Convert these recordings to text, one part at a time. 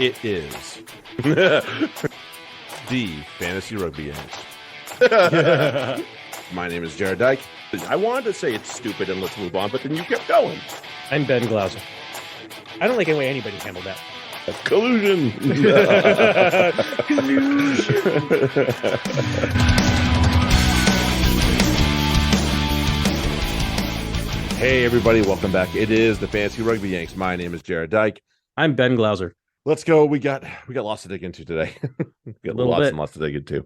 It is the Fantasy Rugby Yanks. My name is Jared Dyke. I wanted to say it's stupid and let's move on, but then you kept going. I'm Ben Glauser. I don't like the way anybody handled that. Collusion. Hey, everybody. Welcome back. It is the Fantasy Rugby Yanks. My name is Jared Dyke. I'm Ben Glauser. Let's go. We got lots to dig into today. We got lots and lots to dig into.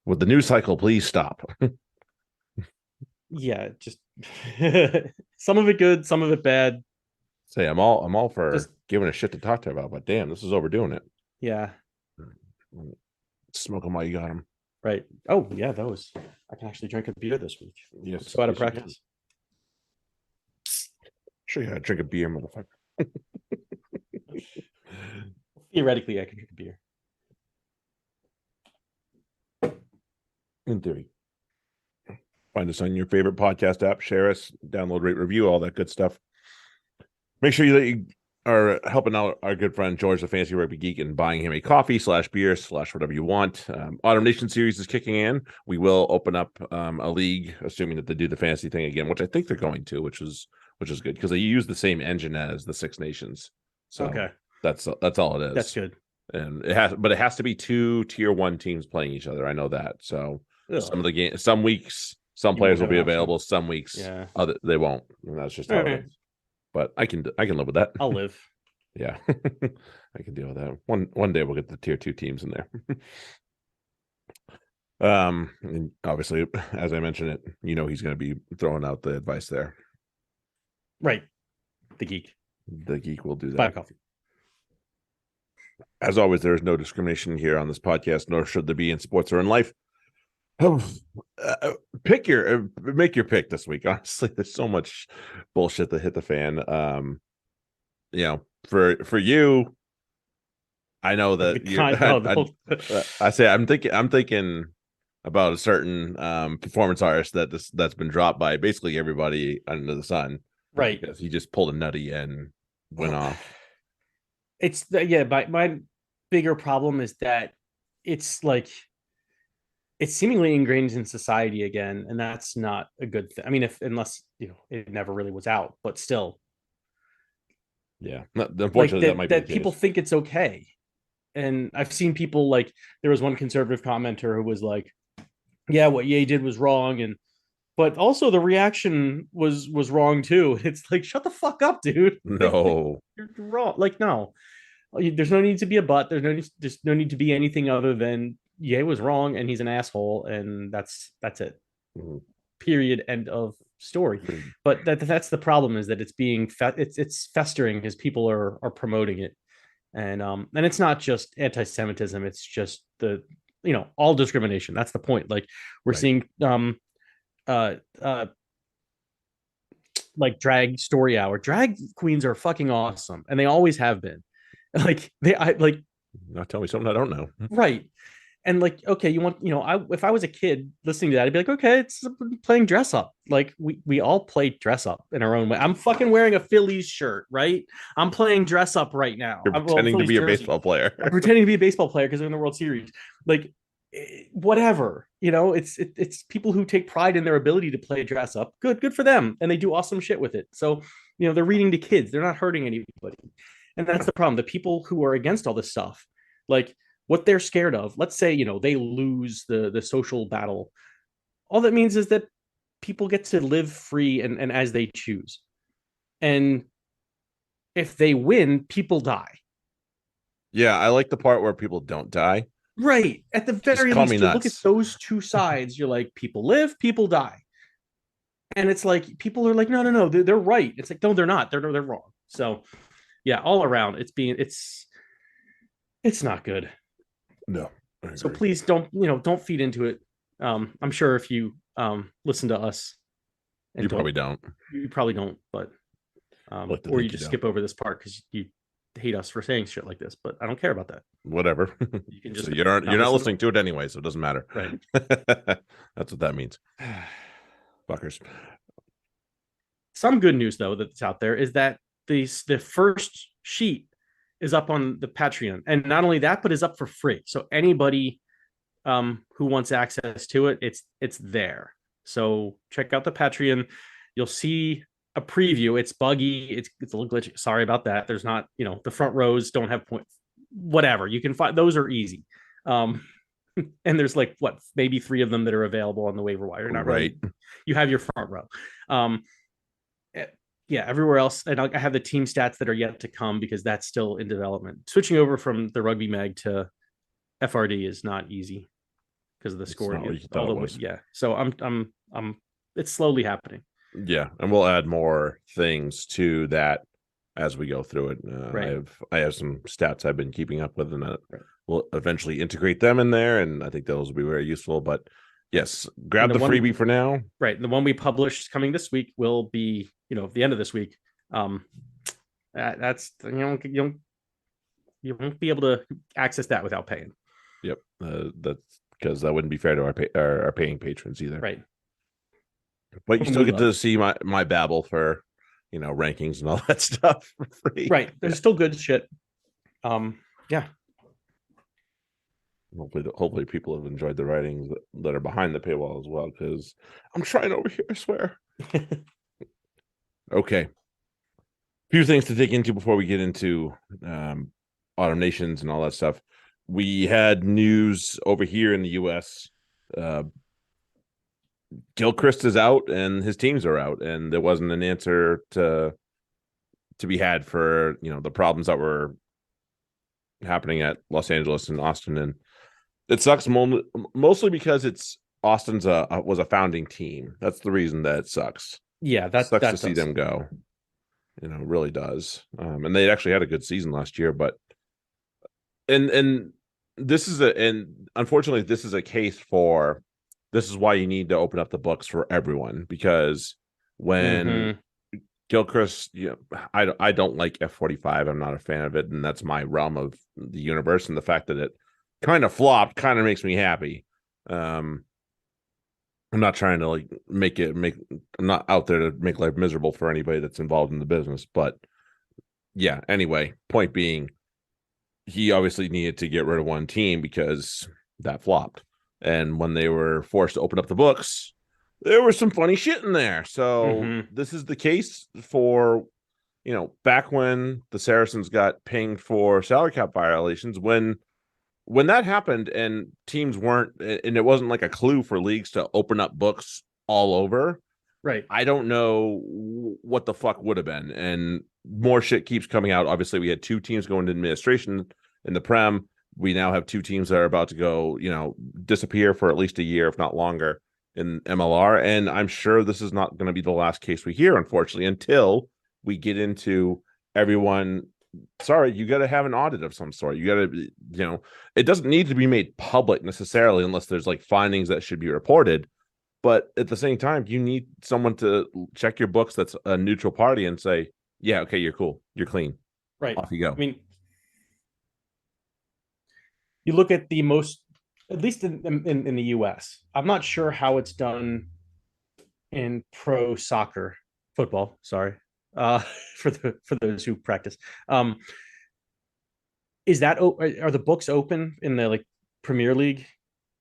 With the news cycle, please stop. Yeah, just some of it good, some of it bad. Say, I'm all for just giving a shit to talk to about, but damn, this is overdoing it. Yeah. Smoke them while you got them. Right. Oh, yeah, I can actually drink a beer this week. Yes. So out of practice. Sure, you gotta drink a beer, motherfucker. Theoretically, I can drink a beer. In theory. Find us on your favorite podcast app. Share us, download, rate, review, all that good stuff. Make sure you are helping out our good friend George, the Fantasy Rugby Geek, and buying him a coffee /beer/ whatever you want. Automation series is kicking in. We will open up a league, assuming that they do the fantasy thing again, which I think they're going to, which is good because they use the same engine as the Six Nations. So okay, that's all it is. That's good. And it has to be 2 tier 1 teams playing each other. I know that. So some of the game, some weeks, some players will be available. Some weeks, they won't. And that's just how it is. But I can live with that. I'll live. Yeah, I can deal with that. One day we'll get the tier 2 teams in there. And obviously, as I mentioned it, he's going to be throwing out the advice there. Right. The geek will do that. Buy a coffee. As always, there is no discrimination here on this podcast, nor should there be in sports or in life. Make your pick this week. Honestly, there's so much bullshit that hit the fan. For you, I know that I say I'm thinking about a certain performance artist that's been dropped by basically everybody under the sun, right? Because he just pulled a nutty and went off. My bigger problem is that it's like it's seemingly ingrained in society again, and that's not a good thing. I mean, unless it never really was out, but still, yeah. Unfortunately, that might be the people case. think it's okay, and I've seen people like there was one conservative commenter who was like, "Yeah, what Ye did was wrong," but also the reaction was wrong too. It's like, shut the fuck up, dude. No, you're wrong. Like, no, there's no need to be a but. There's no need to be anything other than Ye was wrong and he's an asshole, and that's it. Mm-hmm. Period. End of story. Mm-hmm. But that's the problem, is that it's being it's festering as people are promoting it, and it's not just anti-Semitism. It's just the all discrimination. That's the point. Like we're seeing like drag story hour. Drag queens are fucking awesome, and they always have been. Like not tell me something I don't know. Right. And like, okay, you want, if I was a kid listening to that, I'd be like, okay, it's playing dress up. Like we all play dress up in our own way. I'm fucking wearing a Phillies shirt, right? I'm playing dress up right now. You're pretending to be a baseball player. I'm pretending to be a baseball player because they're in the World Series. Like, whatever, it's people who take pride in their ability to play dress up. Good for them. And they do awesome shit with it. So, they're reading to kids. They're not hurting anybody. And that's the problem. The people who are against all this stuff, like, what they're scared of, let's say, they lose the social battle. All that means is that people get to live free and as they choose. And if they win, people die. Yeah, I like the part where people don't die. Right. At the very least, you look at those two sides, you're like, people live, people die. And it's like, people are like, no, they're right. It's like, no, they're not. They're wrong. So, yeah, all around, it's not good. No. So please don't feed into it. I'm sure if you listen to us, and you probably don't. You probably don't, but or you just skip over this part because you hate us for saying shit like this. But I don't care about that. Whatever. You can just you're not listening to it anyway, so it doesn't matter. Right. That's what that means. Fuckers. Some good news though that's out there is that the first sheet is up on the Patreon, and not only that, but is up for free. So anybody who wants access to it, it's there. So check out the Patreon. You'll see a preview. It's buggy. It's a little glitchy. Sorry about that. There's not, the front rows don't have points. Whatever. You can find those are easy. And there's like maybe 3 of them that are available on the waiver wire. Not right. really. You have your front row. Yeah, everywhere else, and I have the team stats that are yet to come because that's still in development. Switching over from the Rugby Mag to FRD is not easy because of the scoring. Yeah, so I'm it's slowly happening. Yeah, and we'll add more things to that as we go through it. Right. I have some stats I've been keeping up with, and we'll eventually integrate them in there, and I think those will be very useful. But yes, grab the freebie for now. Right, the one we published coming this week will be, at the end of this week. That's you won't be able to access that without paying. Yep, that's because that wouldn't be fair to our paying patrons either. Right. But you still get to see my babble for, rankings and all that stuff for free. Right. There's still good shit. Yeah. Hopefully people have enjoyed the writings that are behind the paywall as well, because I'm trying over here, I swear. Okay. A few things to dig into before we get into Autumn Nations and all that stuff. We had news over here in the U.S. Gilchrist is out and his teams are out, and there wasn't an answer to be had for the problems that were happening at Los Angeles and Austin, and it sucks mostly because it's Austin's was a founding team. That's the reason that it sucks. Yeah, that sucks to see them go. It really does. And they actually had a good season last year, but and this is unfortunately this is a case for. This is why you need to open up the books for everyone, because when Gilchrist, I don't like F45. I'm not a fan of it, and that's my realm of the universe. And the fact that it kind of flopped kind of makes me happy. I'm not trying to I'm not out there to make life miserable for anybody that's involved in the business, but yeah. Anyway, point being, he obviously needed to get rid of one team because that flopped. And when they were forced to open up the books, there was some funny shit in there. So this is the case for, back when the Saracens got pinged for salary cap violations, when that happened and teams weren't, and it wasn't like a clue for leagues to open up books all over. Right. I don't know what the fuck would have been. And more shit keeps coming out. Obviously, we had 2 teams going to administration in the Prem. We now have 2 teams that are about to go, disappear for at least a year, if not longer, in MLR. And I'm sure this is not going to be the last case we hear, unfortunately, until we get into everyone. Sorry, you got to have an audit of some sort. You got to, it doesn't need to be made public necessarily unless there's findings that should be reported. But at the same time, you need someone to check your books that's a neutral party and say, yeah, okay, you're cool. You're clean. Right. Off you go. I mean, you look at the most, at least in the US, I'm not sure how it's done in pro soccer, football, sorry, for those who practice. Is that, are the books open in the Premier League?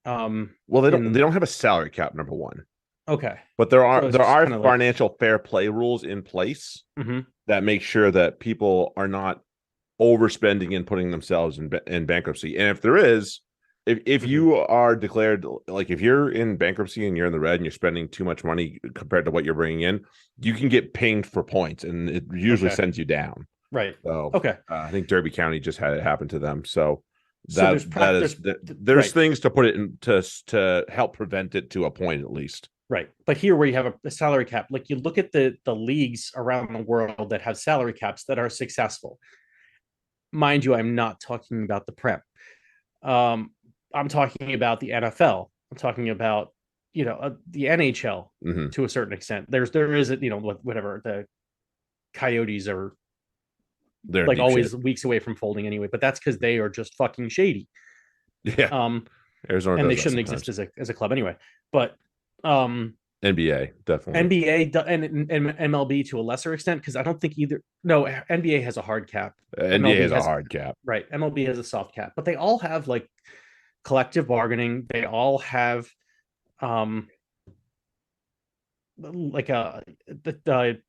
Well, they don't have a salary cap, number one. Okay. But there are financial fair play rules in place that make sure that people are not overspending and putting themselves in bankruptcy. And if there is, if you are declared, if you're in bankruptcy and you're in the red and you're spending too much money compared to what you're bringing in, you can get pinged for points, and it usually sends you down. Right. So okay. I think Derby County just had it happen to them. So there's things to put it in to help prevent it to a point at least. Right. But here where you have a salary cap, you look at the leagues around the world that have salary caps that are successful. Mind you, I'm not talking about the Prem. I'm talking about the NFL. I'm talking about, the NHL to a certain extent. There is, whatever, the Coyotes are always shit. Weeks away from folding anyway, but that's because they are just fucking shady. Yeah. Arizona, and they shouldn't exist as a club anyway. But and NBA definitely. NBA and MLB to a lesser extent, because I don't think either. No, NBA has a hard cap. NBA has a hard cap. Right. MLB has a soft cap, but they all have like collective bargaining. They all have um like the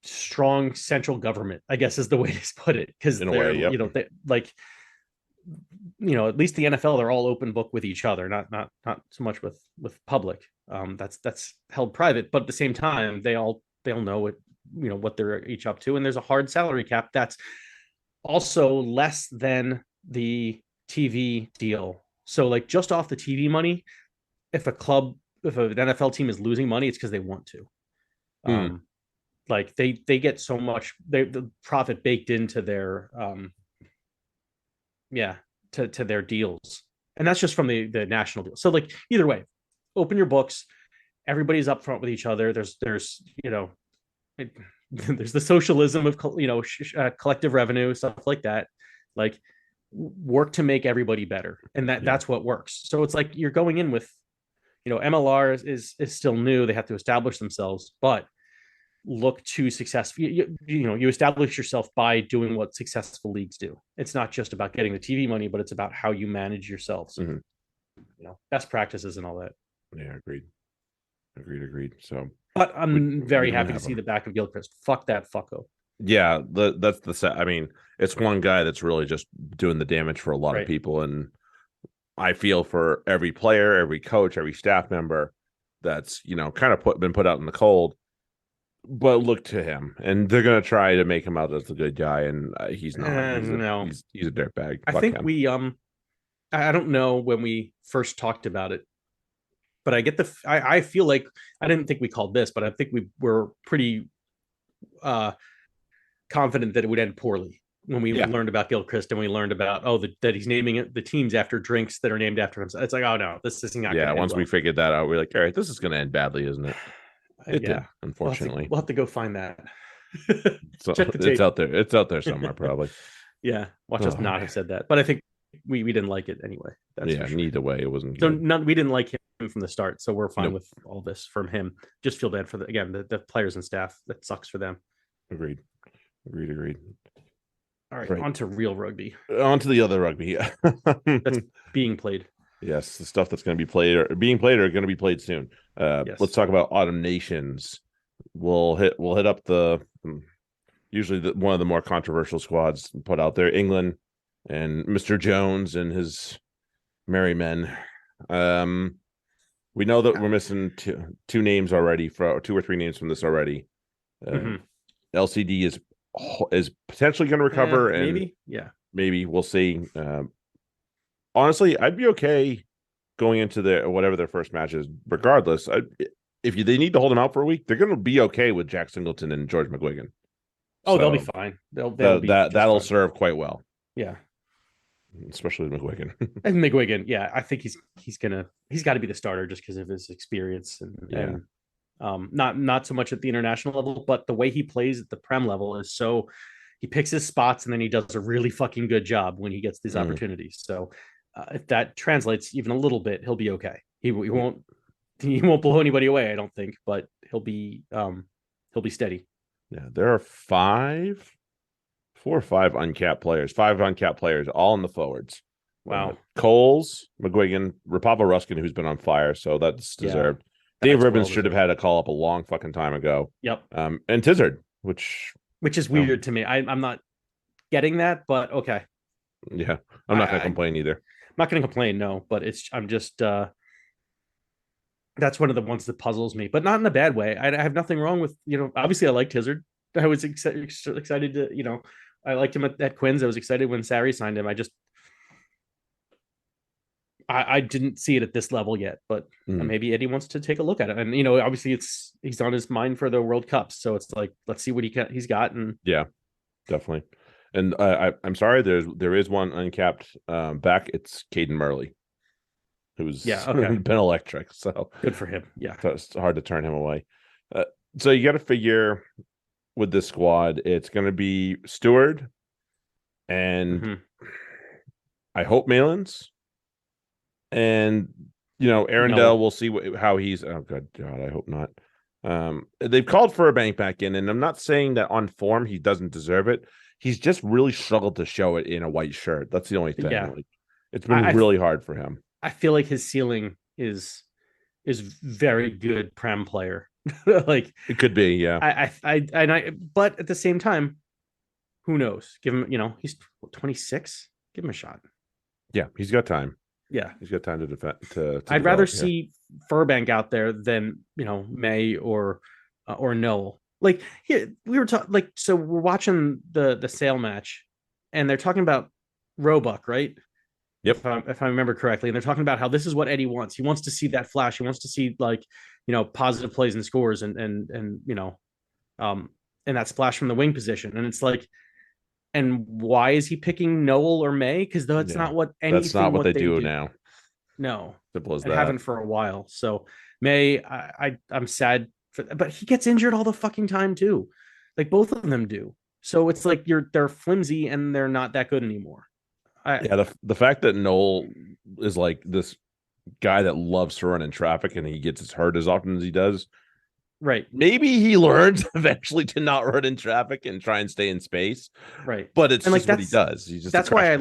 strong central government, I guess is the way to put it, because In a they're way, yep. they like at least the NFL, they're all open book with each other, not so much with public. That's held private, but at the same time, they'll know what what they're each up to, and there's a hard salary cap that's also less than the TV deal. So like just off the TV money, if an NFL team is losing money, it's because they want to. Like they get so much the profit baked into their to their deals, and that's just from the national deal. So like either way, open your books, everybody's upfront with each other. There's there's the socialism of collective revenue, stuff like that. Like work to make everybody better, and that's what works. So it's like you're going in with MLR is still new, they have to establish themselves, but look to success. You establish yourself by doing what successful leagues do. It's not just about getting the TV money, but it's about how you manage yourselves. Best practices and all that. Yeah, agreed. So, but I'm very happy to see the back of Gilchrist. Fuck that fucko. Yeah, that's the. I mean, it's one guy that's really just doing the damage for a lot of people, and I feel for every player, every coach, every staff member that's kind of been put out in the cold. But look to him, and they're gonna try to make him out as the good guy, and he's not. He's a dirtbag. I think we I don't know when we first talked about it, but I get I feel like I didn't think we called this, but I think we were pretty confident that it would end poorly when we learned about Gilchrist, and we learned about that he's naming the teams after drinks that are named after him. So it's like, oh no, this is not. Yeah, once we figured that out, we're like, all right, this is gonna end badly, isn't it? It did, unfortunately. We'll have to go find that. So it's out there. It's out there somewhere, probably. Yeah, watch us not have said that, but I think we didn't like it anyway. That's neither way, it wasn't. So we didn't like him from the start, so we're fine with all this from him. Just feel bad for the players and staff. That sucks for them. Agreed. All right, on to real rugby. On to the other rugby. That's being played. Yes, the stuff that's going to be played or being played or going to be played soon. Let's talk about Autumn Nations. We'll hit up the usually one of the more controversial squads put out there, England and Mr. Jones and his merry men. We know that we're missing two names already, for 2 or 3 names from this already. LCD is potentially going to recover, and maybe we'll see. Honestly, I'd be okay going into whatever their first match is. Regardless, if they need to hold them out for a week, they're going to be okay with Jack Singleton and George McGuigan. Oh, they'll be fine. That'll serve quite well. Yeah, especially McGuigan. And McGuigan, I think he's got to be the starter just because of his experience and not so much at the international level, but the way he plays at the Prem level is so. He picks his spots and then he does a really fucking good job when he gets these opportunities. So if that translates even a little bit, he'll be okay. He won't blow anybody away, I don't think, but he'll be steady. Yeah, there are 4 or 5 uncapped players, 5 uncapped players, all in the forwards. Wow. Coles, McGuigan, Rapava Ruskin, who's been on fire, so that's deserved. Dave Ribbons should have had a call up a long fucking time ago. Yep. And Tizard, which is weird to me. I'm not getting that, but okay. Yeah, I'm not going to complain either. I'm not going to complain, no, but I'm just that's one of the ones that puzzles me, but not in a bad way. I have nothing wrong with, obviously I like Tizard. I was excited to, I liked him at Quins. I was excited when Sarri signed him. I didn't see it at this level yet, but maybe Eddie wants to take a look at it. And, obviously he's on his mind for the World Cups. So it's like, let's see what he's got. And yeah, definitely. And I'm sorry, there is one uncapped back. It's Caden Murley, who's been electric. So good for him. Yeah. So it's hard to turn him away. So you got to figure with this squad, it's going to be Stewart and I hope Malins. And Arundel, we'll see how he's. Oh, good God, I hope not. They've called for a bank back in, and I'm not saying that on form he doesn't deserve it. He's just really struggled to show it in a white shirt. That's the only thing. Yeah. Like, it's been really hard for him. I feel like his ceiling is very good Prem player. Like It could be, yeah. But at the same time, who knows? Give him, he's 26. Give him a shot. Yeah, he's got time. Yeah, he's got time to defend. I'd rather see Furbank out there than May or Noel. Like here, we were talking. Like, so we're watching the sale match, and they're talking about Roebuck, right? Yep. If I remember correctly, and they're talking about how this is what Eddie wants. He wants to see that flash. He wants to see positive plays and scores and that splash from the wing position. And it's like, and why is he picking Noel or May? Because that's not what anything. That's not what they do now. No, simple as that. I haven't for a while. So May, I'm sad but he gets injured all the fucking time too. Like both of them do. So it's like they're flimsy and they're not that good anymore. The fact that Noel is like this guy that loves to run in traffic and he gets hurt as often as he does. Right. Maybe he learns eventually to not run in traffic and try and stay in space. Right. But it's just what he does. He's just that's why I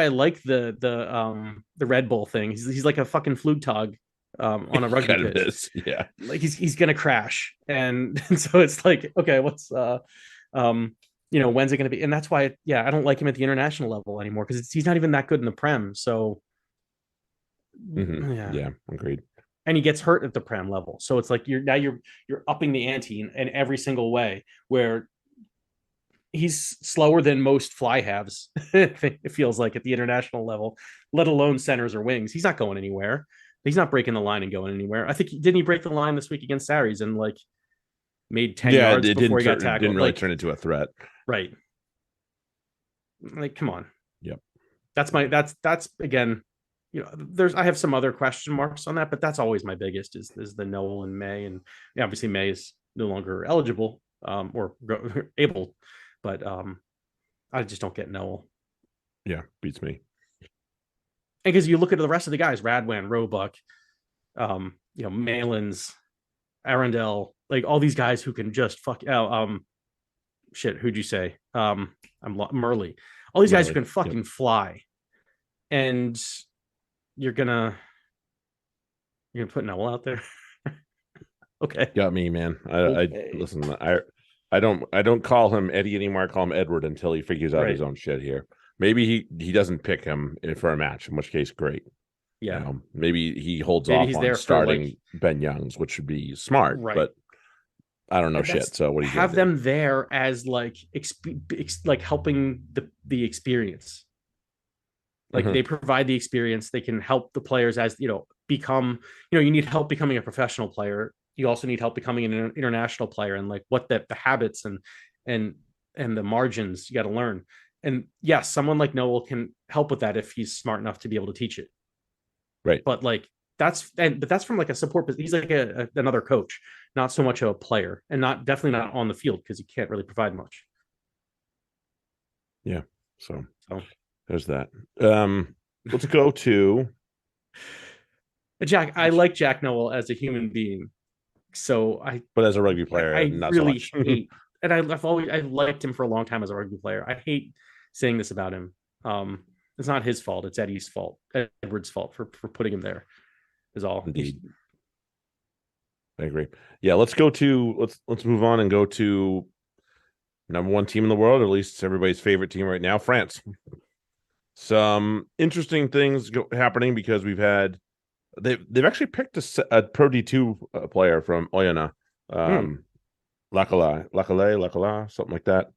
like the Red Bull thing. He's like a fucking Flugtag on a rugby pitch. Yeah. Like he's gonna crash. And so it's like, okay, what's when's it going to be? And that's why, I don't like him at the international level anymore because he's not even that good in the Prem. So, yeah, agreed. And he gets hurt at the Prem level. So it's like you're upping the ante in every single way. Where he's slower than most fly halves. It feels like at the international level, let alone centers or wings. He's not going anywhere. He's not breaking the line and going anywhere. I think didn't he break the line this week against Saris and like made 10 yards before he got tackled? Didn't really turn into a threat. Right. Like, come on. Yep. That's again, I have some other question marks on that, but that's always my biggest is the Noel and May. And obviously May is no longer eligible or able, but I just don't get Noel. Yeah, beats me. And because you look at the rest of the guys, Radwan, Roebuck, Malins, Arundel, like all these guys who can just fuck out. Who'd you say? Murley. All these guys who can fucking fly, and you're gonna put Noel out there. Okay, got me, man. I listen. I don't call him Eddie anymore. I call him Edward until he figures out his own shit here. Maybe he doesn't pick him for a match, in which case, great. Yeah, maybe he holds off on starting Ben Youngs, which would be smart, but I don't know shit. So what do you have them there as like like helping the experience? Like they provide the experience. They can help the players as become. You need help becoming a professional player. You also need help becoming an international player, and like what the habits and the margins you got to learn. And yes, someone like Noel can help with that if he's smart enough to be able to teach it. Right. But like that's from like a support. He's like another coach, not so much a player, and definitely not on the field because he can't really provide much. Yeah. So there's that. Let's go to Jack. I like Jack Noel as a human being. But as a rugby player, I not really so much. hate, and I've liked him for a long time as a rugby player. I hate saying this about him. It's not his fault. It's Eddie's fault. Edward's fault for putting him there. Is all. Indeed. I agree. Yeah, let's move on and go to number one team in the world, or at least everybody's favorite team right now, France. Some interesting things happening because they've actually picked a Pro D2 player from Oyonnax, Lacala, something like that.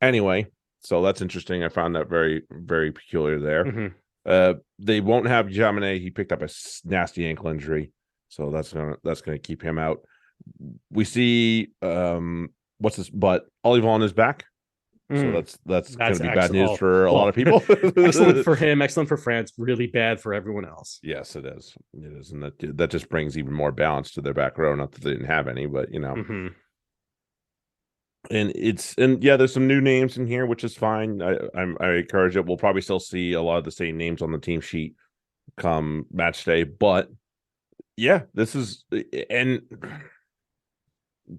Anyway, so that's interesting. I found that very, very peculiar there. They won't have Jaminet. He picked up a nasty ankle injury, so that's gonna keep him out. We see but Olivon is back. So that's going to be bad news for a lot of people. Excellent for him, excellent for France, really bad for everyone else. Yes, it is. It is, and that just brings even more balance to their back row. Not that they didn't have any, but and there's some new names in here, which is fine. I encourage it. We'll probably still see a lot of the same names on the team sheet come match day, but Yeah, this is and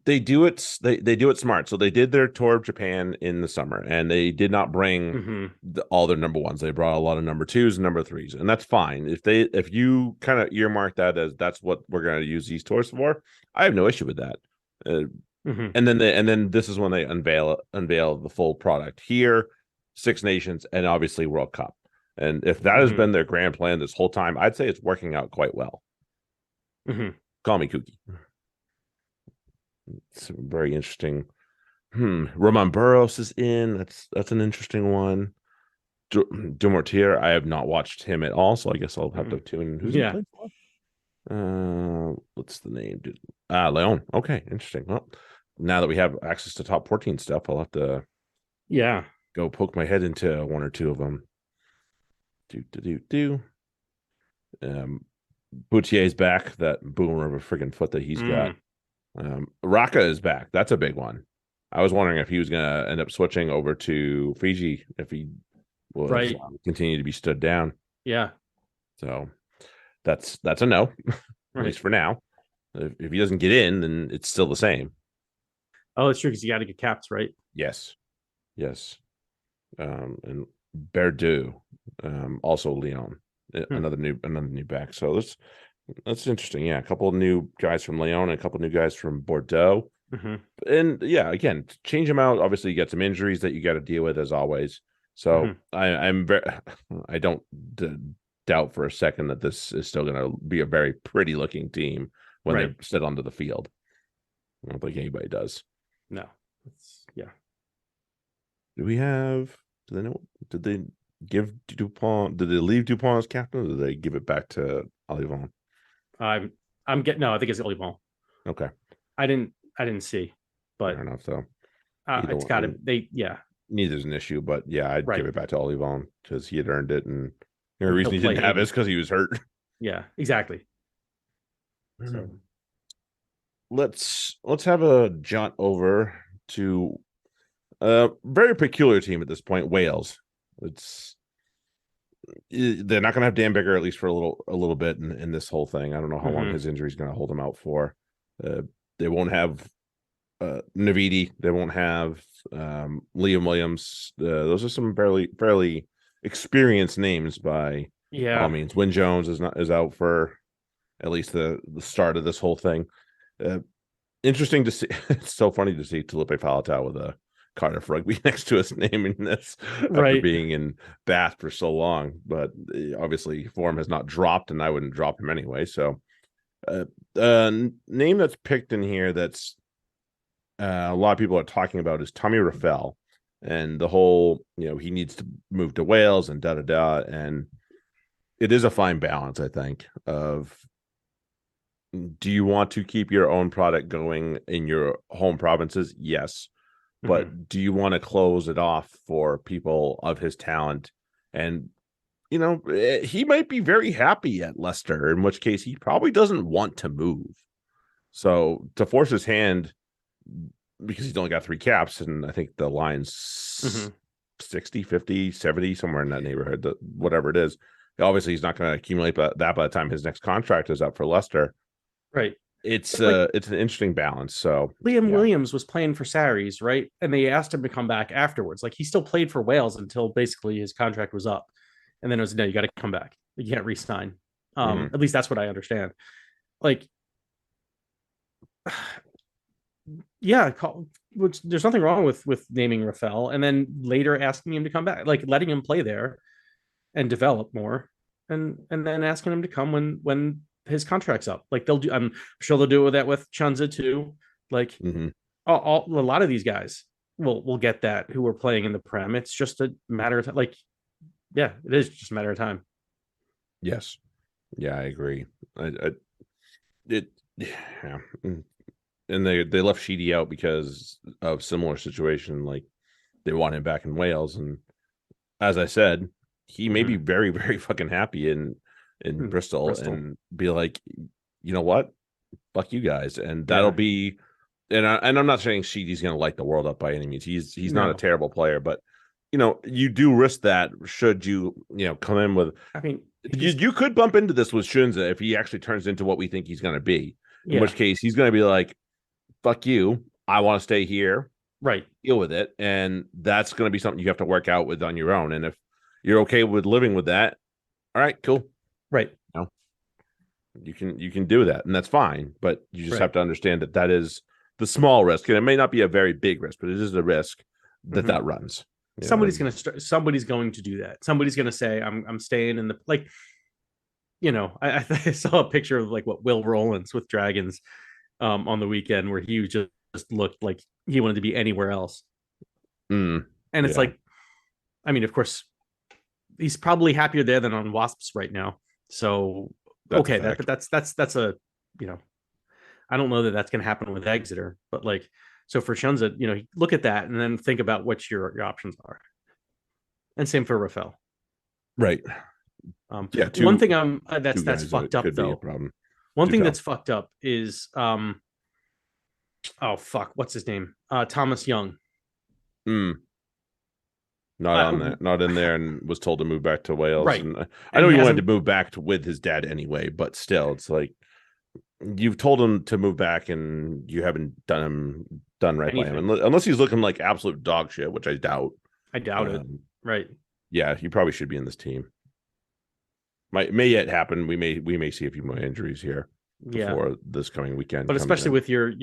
they do it they do it smart. So they did their tour of Japan in the summer, and they did not bring all their number ones. They brought a lot of number twos and number threes, and that's fine. If you kind of earmark that as that's what we're going to use these tours for, I have no issue with that. And then this is when they unveil the full product here, Six Nations, and obviously World Cup. And if that has been their grand plan this whole time, I'd say it's working out quite well. Call me kooky. It's very interesting. Roman Burros is in. That's an interesting one. Dumortier, I have not watched him at all, so I guess I'll have to tune in. Who's he played for? What's the name? Leon. Okay, interesting. Well, now that we have access to top 14 stuff, I'll have to go poke my head into one or two of them. Boutier's back, that boomer of a friggin' foot that he's got. Raka is back. That's a big one. I was wondering if he was going to end up switching over to Fiji if he was continue to be stood down. Yeah. So that's a no, at least for now. If he doesn't get in, then it's still the same. Oh, it's true because you got to get caps, right? Yes. And Berdu, also Leon, another new back. So that's interesting. Yeah, a couple of new guys from Leon and a couple of new guys from Bordeaux. And yeah, again, change them out. Obviously, you get some injuries that you got to deal with as always. So I don't doubt for a second that this is still going to be a very pretty looking team when they sit onto the field. I don't think anybody does. No. Do we have? Do they know? Did they give Dupont? Did they leave Dupont as captain, or did they give it back to Olivon? I'm getting no. I think it's Olivon. Okay. I didn't see, but fair enough. So it's got to. Neither's an issue, but yeah, I'd give it back to Olivon because he had earned it, and the only reason he didn't have it is because he was hurt. Yeah, exactly. So let's have a jaunt over to a very peculiar team at this point, Wales. They're not going to have Dan Bigger at least for a little bit in this whole thing. I don't know how long his injury is going to hold him out for. They won't have Navidi. They won't have Liam Williams. Those are some fairly experienced names by all means. Wyn Jones is out for at least the start of this whole thing. Interesting to see. It's so funny to see Felipe Faletau with a Cardiff Rugby next to his name in this after being in Bath for so long. But obviously form has not dropped, and I wouldn't drop him anyway. So name that's picked in here that's a lot of people are talking about is Tommy Raffel, and the whole, he needs to move to Wales and and it is a fine balance, I think, of do you want to keep your own product going in your home provinces? Yes. But do you want to close it off for people of his talent? And, he might be very happy at Leicester, in which case he probably doesn't want to move. So to force his hand, because he's only got 3 caps, and I think the line's 60, 50, 70, somewhere in that neighborhood, whatever it is. Obviously, he's not going to accumulate that by the time his next contract is up for Leicester. Right. It's an interesting balance. So Liam Williams was playing for Sarries, right? And they asked him to come back afterwards. Like, he still played for Wales until basically his contract was up. And then it was, no, you got to come back. You can't re-sign. At least that's what I understand. Like, which there's nothing wrong with naming Rafael and then later asking him to come back, like letting him play there and develop more, and then asking him to come when his contract's up. Like, they'll do. I'm sure they'll do that with Chunza too. Like, a lot of these guys will get that who are playing in the Prem. It's just a matter of it is just a matter of time. Yes, yeah, I agree. And they left Sheedy out because of similar situation. Like, they want him back in Wales, and as I said, he may be very, very fucking happy in Bristol and be like, you know what, fuck you guys, and that'll be. And I'm not saying Sheedy's going to light the world up by any means. He's not a terrible player, but you do risk that should you come in with. I mean, You could bump into this with Shunza if he actually turns into what we think he's going to be. In which case, he's going to be like, "Fuck you! I want to stay here." Right. Deal with it, and that's going to be something you have to work out with on your own. And if you're okay with living with that, all right, cool. Right. You know, you can do that, and that's fine. But you just have to understand that is the small risk, and it may not be a very big risk, but it is a risk that runs. Somebody's going to start. Somebody's going to do that. Somebody's going to say, "I'm staying in the like." I saw a picture of like what Will Rollins with Dragons on the weekend where he just looked like he wanted to be anywhere else. And it's like, I mean, of course, he's probably happier there than on Wasps right now. So that's that's a I don't know that that's going to happen with Exeter, but like, so for Shunza, look at that and then think about what your options are. And same for Rafael. Right. One thing that's fucked up though. One thing that's fucked up is oh fuck, what's his name? Thomas Young. Not in there, and was told to move back to Wales. Right. And I know he wanted to move back with his dad anyway, but still, it's like you've told him to move back, and you haven't done right by him, unless he's looking like absolute dog shit, which I doubt. I doubt it. Right. Yeah, he probably should be in this team. May yet happen. We may see a few more injuries here before this coming weekend. But especially with your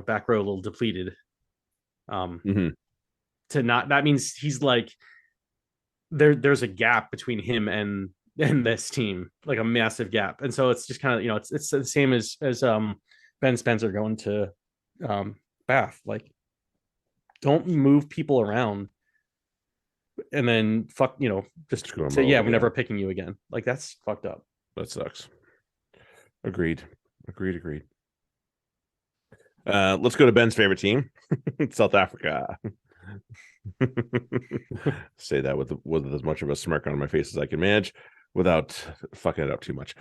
back row a little depleted. To not, that means he's like there's a gap between him and this team, like a massive gap. And so it's just kind of, it's the same as Ben Spencer going to Bath. Like, don't move people around and then just say, yeah, we're never picking you again. Like, that's fucked up. That sucks. Agreed. Let's go to Ben's favorite team, South Africa. Say that with as much of a smirk on my face as I can manage without fucking it up too much.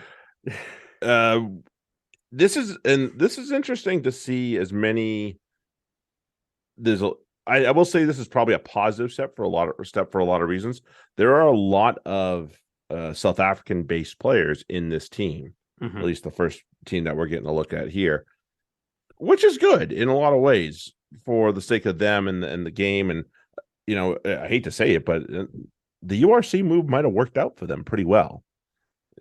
This is interesting to see as many. I will say this is probably a positive step for a lot of reasons. There are a lot of South African based players in this team, at least the first team that we're getting a look at here, which is good in a lot of ways for the sake of them and the game. And I hate to say it, but the URC move might have worked out for them pretty well.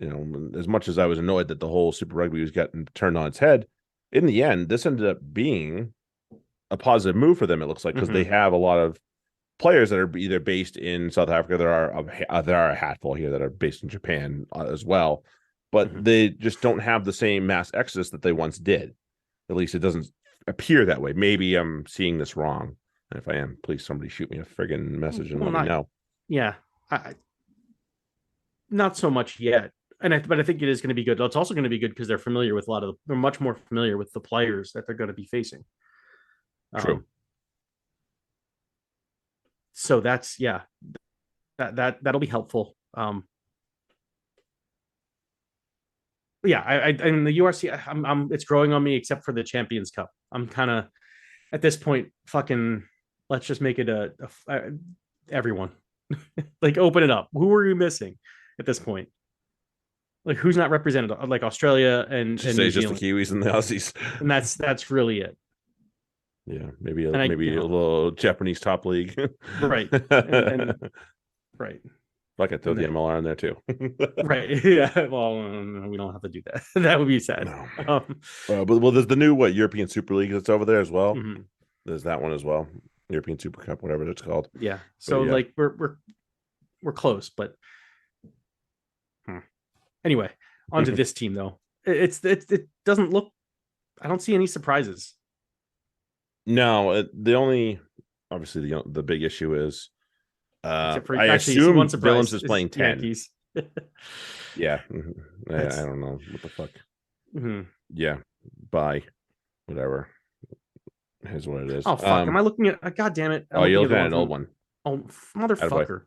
As much as I was annoyed that the whole Super Rugby was getting turned on its head, in the end, this ended up being a positive move for them, it looks like, because they have a lot of players that are either based in South Africa. There are a handful here that are based in Japan as well, but they just don't have the same mass exodus that they once did. At least it doesn't appear that way. Maybe I'm seeing this wrong. And if I am, please somebody shoot me a friggin' message and let me know. Yeah, not so much yet. But I think it is going to be good. It's also going to be good because they're familiar with they're much more familiar with the players that they're going to be facing. True. So that's that'll be helpful. Yeah, I in the URC, I'm it's growing on me, except for the Champions Cup. I'm kind of at this point, fucking, let's just make it a everyone like open it up. Who are you missing at this point? Like, who's not represented? Like Australia and New Zealand. Just the Kiwis and the Aussies, and that's really it. Yeah, maybe a little Japanese top league, right? And right. Like I throw the MLR in there too. Right. Yeah. Well, we don't have to do that. That would be sad. No. But there's the new European Super League that's over there as well. There's that one as well. European Super Cup, whatever it's called. Yeah. So like we're close, but anyway, onto this team though. It doesn't look. I don't see any surprises. No, obviously the big issue is I assume Willems is playing 10. Yeah. I don't know what the fuck. Yeah. Bye. Whatever. Here's what it is. Oh fuck! Am I looking at? God damn it! You're looking at an old one. Oh motherfucker!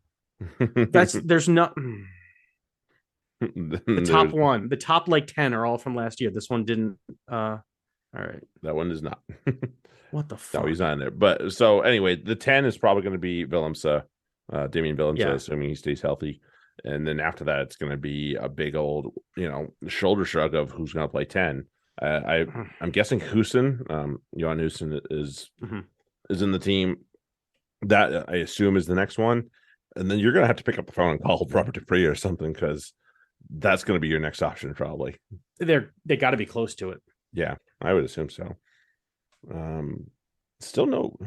There's not. The top one, the top like 10 are all from last year. This one didn't. All right. That one is not. What the fuck? No, he's not in there. But so anyway, the 10 is probably going to be Willems, Damien Willems, assuming he stays healthy. and then after that, it's going to be a big old, shoulder shrug of who's going to play 10. I'm guessing Houston, Jan Houston is in the team. That I assume is the next one, and then you're going to have to pick up the phone and call Robert Dupree or something, because that's going to be your next option probably. They got to be close to it. Yeah, I would assume so. Still no.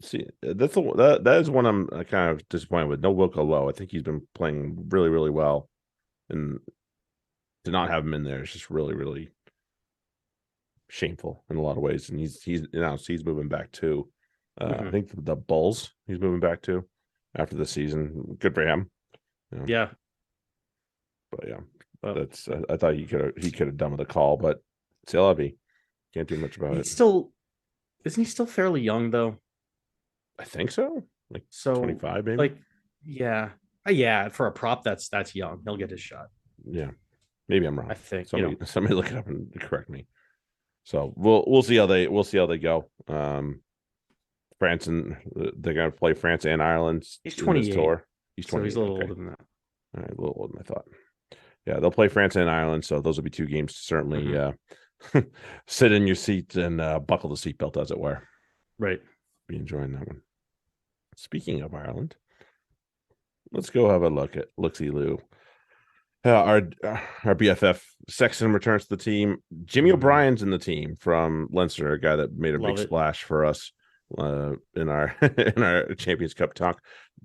See, that is one I'm kind of disappointed with. No Wilco Low. I think he's been playing really, really well, and to not have him in there is just really, really shameful in a lot of ways. And he's moving back too. I think the Bulls he's moving back to after the season. Good for him. Yeah. But yeah, that's I thought he could have done with a call, but CLV can't do much about it. Isn't he still fairly young though? I think so. Like 25, maybe. Like, yeah, for a prop, that's young. He'll get his shot. Yeah, maybe I'm wrong. I think somebody look it up and correct me. So we'll see how they go. France, and they're going to play France and Ireland. He's 28. Tour. He's 28. So he's a little older than that. All right, a little older than I thought. Yeah, they'll play France and Ireland, so those will be two games to certainly sit in your seat and buckle the seatbelt, as it were. Right. Be enjoying that one. Speaking of Ireland, let's go have a look at Loo. Our BFF Sexton returns to the team. Jimmy O'Brien's in the team from Leinster, a guy that made a big splash for us in our in our Champions Cup talk.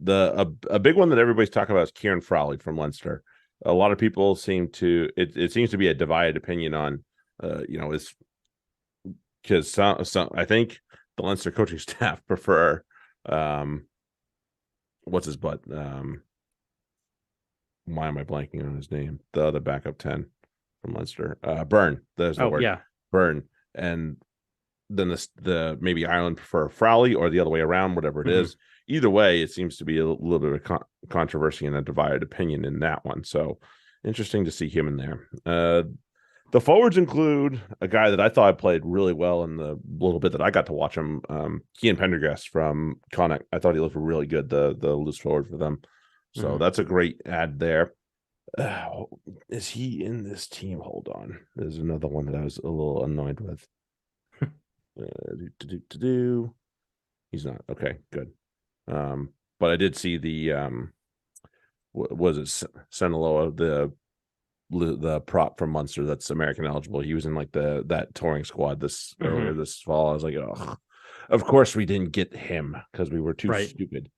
A big one that everybody's talking about is Kieran Frawley from Leinster. A lot of people seem to it seems to be a divided opinion on is because some I think the Leinster coaching staff prefer what's his butt why am I blanking on his name? The other backup 10 from Leinster. Byrne. There's the word. Yeah. Byrne. And then the maybe Ireland prefer Frawley or the other way around, whatever it is. Either way, it seems to be a little bit of controversy and a divided opinion in that one. So interesting to see him in there. The forwards include a guy that I thought played really well in the little bit that I got to watch him, Cian Pendergast from Connacht. I thought he looked really good, the loose forward for them. So that's a great add there. Is he in this team? Hold on. There's another one that I was a little annoyed with. He's not. Okay, good. But I did see the was it Senaloa, the prop from Munster that's American eligible. He was in like that touring squad earlier this fall. I was like, oh, of course we didn't get him because we were too stupid.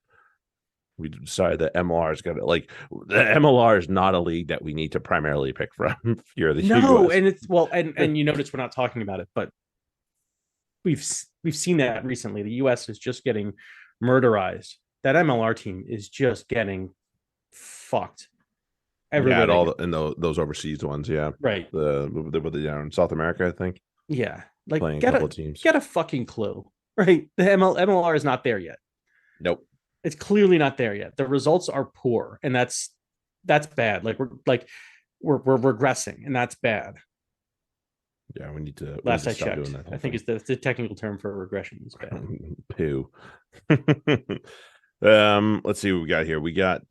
We decided that MLR is gonna the MLR is not a league that we need to primarily pick from. You're the US. And it's and you notice we're not talking about it, but we've seen that recently. The US is just getting murderized. That MLR team is just getting fucked. Everybody those overseas ones, right. The down in South America, I think. Yeah, playing a couple of teams. Get a fucking clue, right? The MLR is not there yet. Nope. It's clearly not there yet. The results are poor, and that's bad. We're regressing, and that's bad. Yeah, we need to. Last I checked, I think it's the technical term for regression is bad. Poo. Let's see what we got here. We got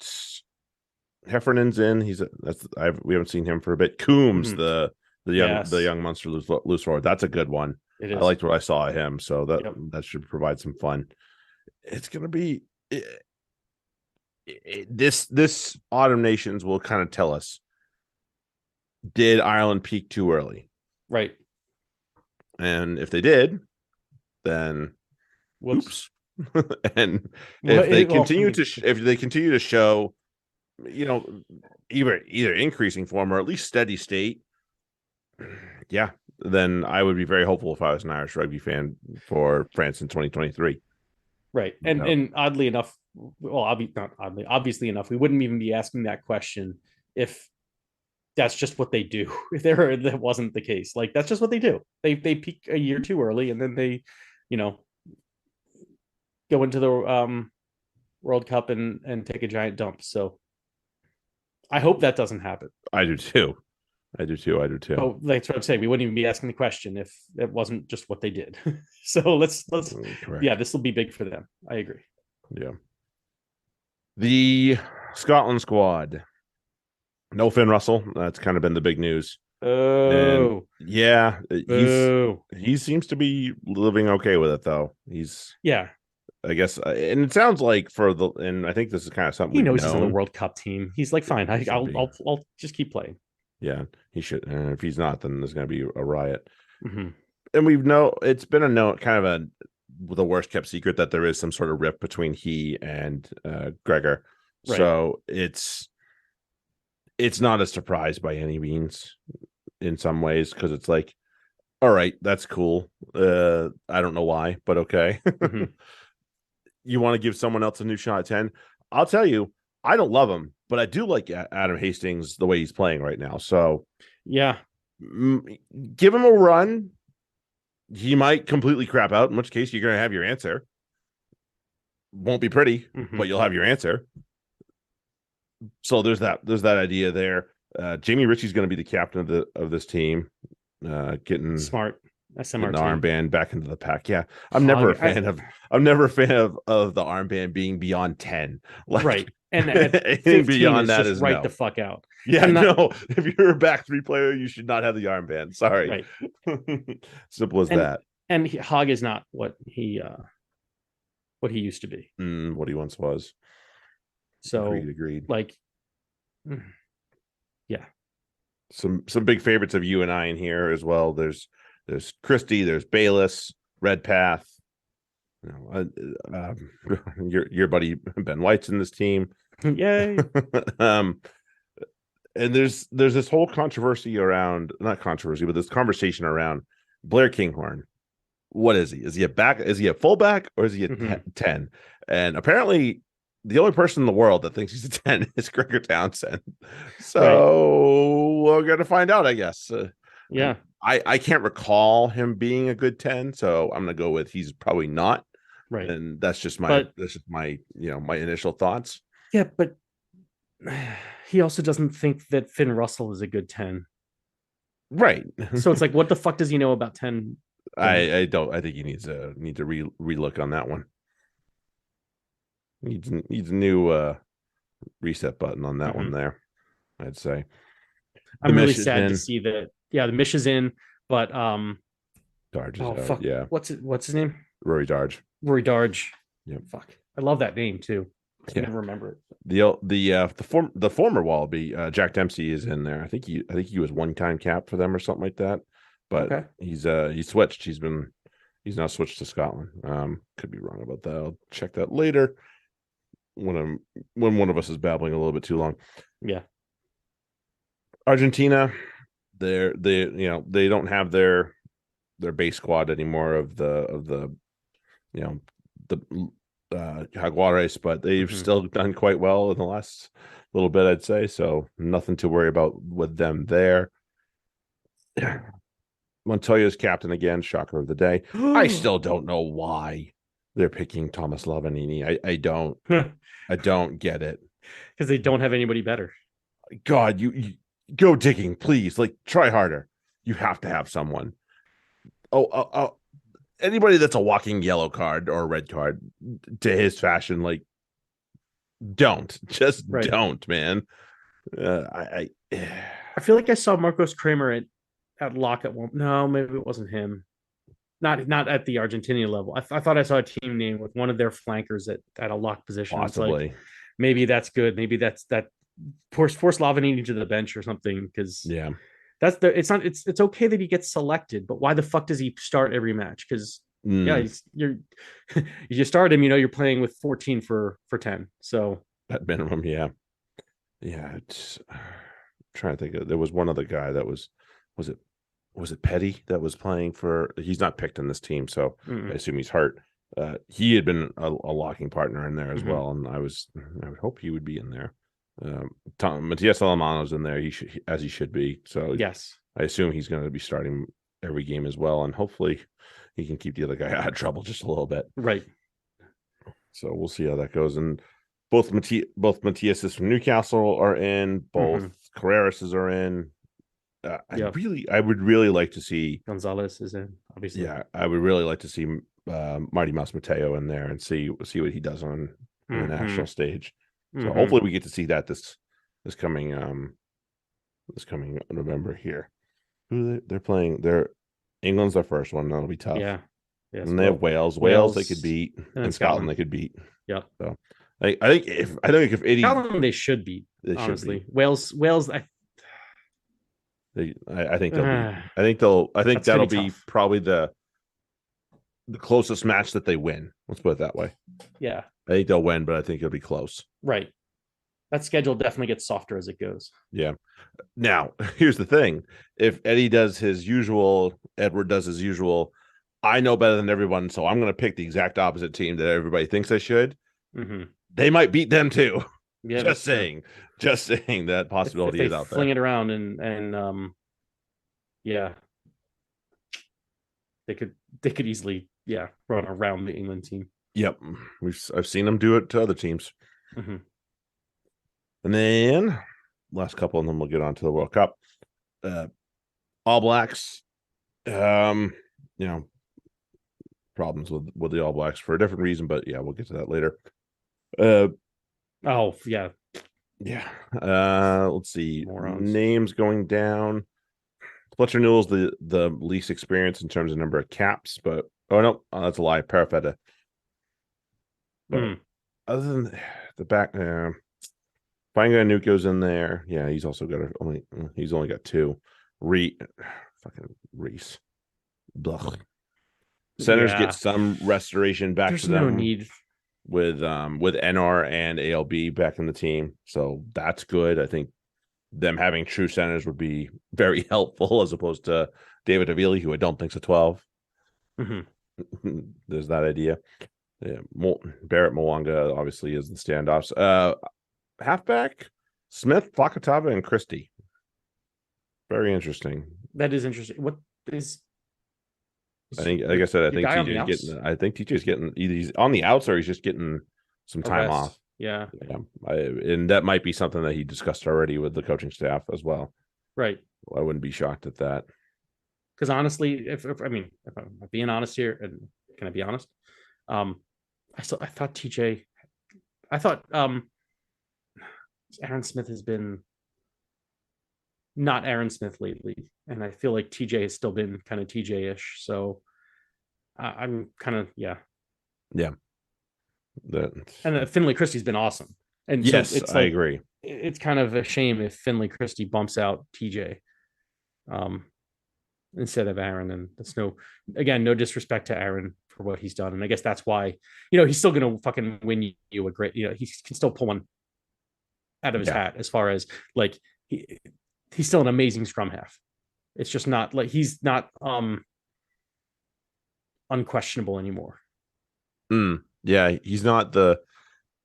Heffernan's in. We haven't seen him for a bit. Coombs, the young Munster loose forward. That's a good one. I liked what I saw of him, so that should provide some fun. It's gonna be. This Autumn Nations will kind of tell us, did Ireland peak too early? Right. And if they did, then whoops. And if they continue to show, either increasing form or at least steady state, then I would be very hopeful if I was an Irish rugby fan for France in 2023. Right. And oddly enough, obviously enough, we wouldn't even be asking that question if that's just what they do. If that wasn't the case, that's just what they do. They peak a year too early, and then they, go into the World Cup and take a giant dump. So I hope that doesn't happen. I do too. Oh, that's what I'm saying. We wouldn't even be asking the question if it wasn't just what they did. So let's this will be big for them. I agree. Yeah. The Scotland squad. No Finn Russell. That's kind of been the big news. And Oh, yeah, boo. he seems to be living okay with it though. He's Yeah, I guess, and it sounds like and I think this is kind of something he we've knows he's on the known. World Cup team. He's like, fine, He should be. I'll just keep playing. Yeah, he should. And if he's not, then there's going to be a riot. Hmm. And it's been kind of the worst kept secret that there is some sort of rift between he and Gregor. Right. So it's not a surprise by any means in some ways, because it's like, all right, that's cool. I don't know why, but okay. Hmm. You want to give someone else a new shot at 10? I'll tell you, I don't love him, but I do like Adam Hastings the way he's playing right now. So Yeah. give him a run. He might completely crap out, in which case you're going to have your answer. Won't be pretty, but you'll have your answer. So there's that idea there. Jamie Ritchie's going to be the captain of this team. Getting Smart. Getting the SMRT. armband back into the pack. Yeah, I'm never a fan of the armband being beyond 10. Like, right. And at anything 15 beyond is that just is right no. the fuck out. Yeah, not, no. If you're a back three player, you should not have the armband. Sorry. right. Simple as And that. Hog is not what he used to be. What he once was. So Agreed. like, yeah. Some big favorites of you and I in here as well. There's Christie, there's Bayless, Redpath. Your buddy Ben White's in this team. Yay. And there's this whole controversy around, not controversy, but this conversation around Blair Kinghorn. What is he? Is he a fullback, or is he a 10? And apparently the only person in the world that thinks he's a 10 is Gregor Townsend. So we're gonna find out, I guess. Yeah. I can't recall him being a good 10, so I'm gonna go with he's probably not. Right. And that's just my my initial thoughts. Yeah, but he also doesn't think that Finn Russell is a good 10. Right. So it's like, what the fuck does he know about 10? I think he needs to relook on that one. Needs a new reset button on that one there, I'd say. I'm really sad to see that. Yeah, the Mish is in, but Darge is out. Fuck. Yeah. What's his name? Rory Darge. Yeah. Fuck. I love that name too. I can't remember it. The former Wallaby, Jack Dempsey, is in there. I think he was one-time cap for them or something like that. But he's switched. He's now switched to Scotland. Could be wrong about that. I'll check that later when one of us is babbling a little bit too long. Yeah. Argentina, they don't have their base squad anymore of the Jaguares, but they've still done quite well in the last little bit, I'd say. So nothing to worry about with them there. Montoya's captain again, shocker of the day. I still don't know why they're picking Thomas Lavanini. I don't get it. Because they don't have anybody better. God, you go digging, please. Like, try harder. You have to have someone. Anybody that's a walking yellow card or a red card to his fashion, like, don't man. I feel like I saw Marcos Kramer at lock at one. No, maybe it wasn't him. Not at the Argentinian level. I thought I saw a team name with one of their flankers at a lock position. Possibly. Like, maybe that's good. Maybe that's that. Force Lavanini to the bench or something, because it's okay that he gets selected, but why the fuck does he start every match? Because you start him, you're playing with 14 for 10. So at minimum, yeah. It's I'm trying to think. There was one other guy that was it Petty that was playing for? He's not picked in this team, so I assume he's hurt. He had been a locking partner in there as well, and I would hope he would be in there. Matias Alemano's in there. He should be. So yes, I assume he's going to be starting every game as well, and hopefully he can keep the other guy out of trouble just a little bit. Right. So we'll see how that goes. And both Matias from Newcastle are in. Both Carreras are in. I would really like to see Gonzalez is in. Obviously, yeah. I would really like to see Marty Mouse Mateo in there and see what he does on the national stage. So hopefully we get to see that this coming this coming November here. They're playing? England's their first one. That'll be tough. Yeah. Yes. And they have Wales. Wales they could beat, and Scotland they could beat. Yep. So I think if any Scotland they should beat. They honestly, should Wales. I think they'll be. I think that'll be tough. probably the closest match that they win. Let's put it that way. Yeah. I think they'll win, but I think it'll be close. Right. That schedule definitely gets softer as it goes. Yeah. Now, here's the thing. If Eddie does his usual, Edward does his usual, I know better than everyone, so I'm going to pick the exact opposite team that everybody thinks I should. Mm-hmm. They might beat them too. Yeah, just saying that possibility if is out there. Fling it around and yeah, they could easily run around the England team. Yep, I've seen them do it to other teams. Mm-hmm. And then last couple, and then we'll get on to the World Cup. All Blacks, problems with the All Blacks for a different reason, but yeah, we'll get to that later. Oh yeah. Let's see. Morons. Names going down. Fletcher Newell's the least experienced in terms of number of caps, but that's a lie. Parafeta. But other than the back, Fanga Nuko's in there. Yeah, he's also got he's only got 2. Fucking Reese. Blah. Centers get some restoration back There's to them. No need with NR and ALB back in the team, so that's good. I think them having true centers would be very helpful as opposed to David Avili, who I don't think's a 12. Mm-hmm. There's that idea. Yeah, Barrett Mwanga obviously is the standoffs. Halfback Smith, Fakatava, and Christie. Very interesting. That is interesting. What is? I think, like I said, I think TJ's getting either he's on the outs or he's just getting some time off. Yeah. And that might be something that he discussed already with the coaching staff as well. Right. I wouldn't be shocked at that. Because honestly, if I'm being honest here, and can I be honest? I thought TJ, Aaron Smith has been not Aaron Smith lately, and I feel like TJ has still been kind of TJ-ish. So I'm kind of yeah. And Finley Christie's been awesome, and yes, so it's I agree. It's kind of a shame if Finley Christie bumps out TJ, instead of Aaron, and that's no disrespect to Aaron for what he's done, and I guess that's why he's still gonna fucking win you a great he can still pull one out of his hat as far as like he's still an amazing scrum half. It's just not like he's not unquestionable anymore. Yeah, he's not the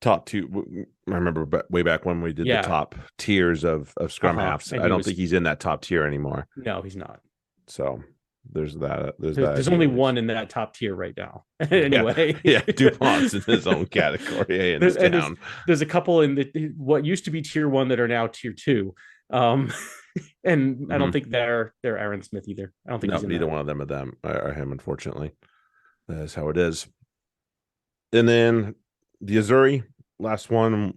top 2. I remember way back when we did the top tiers of scrum halves. I don't think he's in that top tier anymore. No, he's not. So there's that. There's only one in that top tier right now. Anyway, DuPont's in his own category in this town. There's a couple in what used to be tier 1 that are now tier 2. And I don't think they're Aaron Smith either. I don't think neither one of them are him, unfortunately. That's how it is. And then the Azzurri, last one,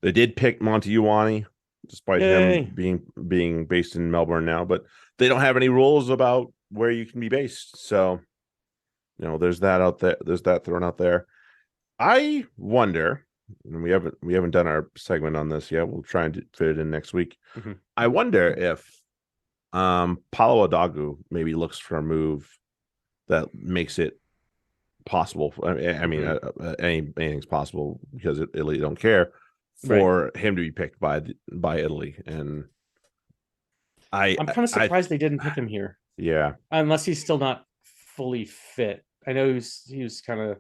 they did pick Monty Ioane, despite him being based in Melbourne now, but they don't have any rules about where you can be based. So, there's that out there. There's that thrown out there. I wonder, and we haven't done our segment on this yet. We'll try and fit it in next week. Mm-hmm. I wonder if Paulo Odagu maybe looks for a move that makes it possible. I mean, anything's possible because Italy don't care for him to be picked by Italy, and I'm kind of surprised they didn't pick him here. Yeah, unless he's still not fully fit. I know he was kind of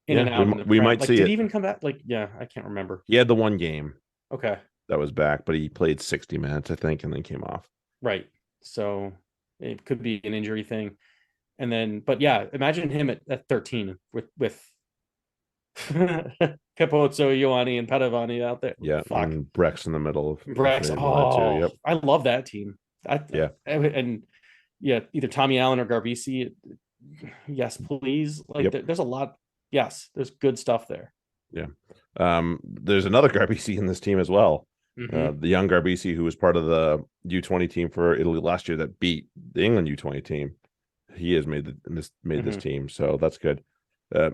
in and out. We might see. Did he even come back? I can't remember. He had the one game. Okay, that was back, but he played 60 minutes, I think, and then came off. Right. So it could be an injury thing. And then, but yeah, imagine him at 13 with Capozzo, Ioane, and Padovani out there. Yeah, and Brex in the middle of Brex. Oh, yep. I love that team. And either Tommy Allen or Garbisi. Yes, please. There's a lot. Yes, there's good stuff there. Yeah. There's another Garbisi in this team as well. Mm-hmm. The young Garbisi, who was part of the U20 team for Italy last year that beat the England U20 team, he has made this team, so that's good. Uh,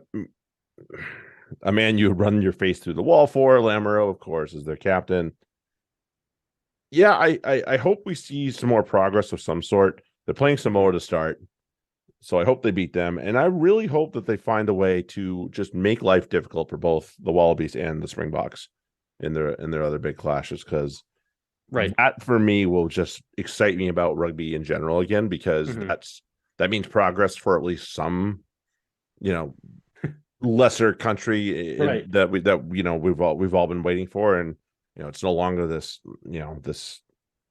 a man you run your face through the wall for, Lamoureux, of course, is their captain. Yeah, I hope we see some more progress of some sort. They're playing Samoa to start, so I hope they beat them, and I really hope that they find a way to just make life difficult for both the Wallabies and the Springboks in their other big clashes, because Right. that for me will just excite me about rugby in general again, because Mm-hmm. that means progress for at least some, lesser country Right. that we've all been waiting for, and it's no longer this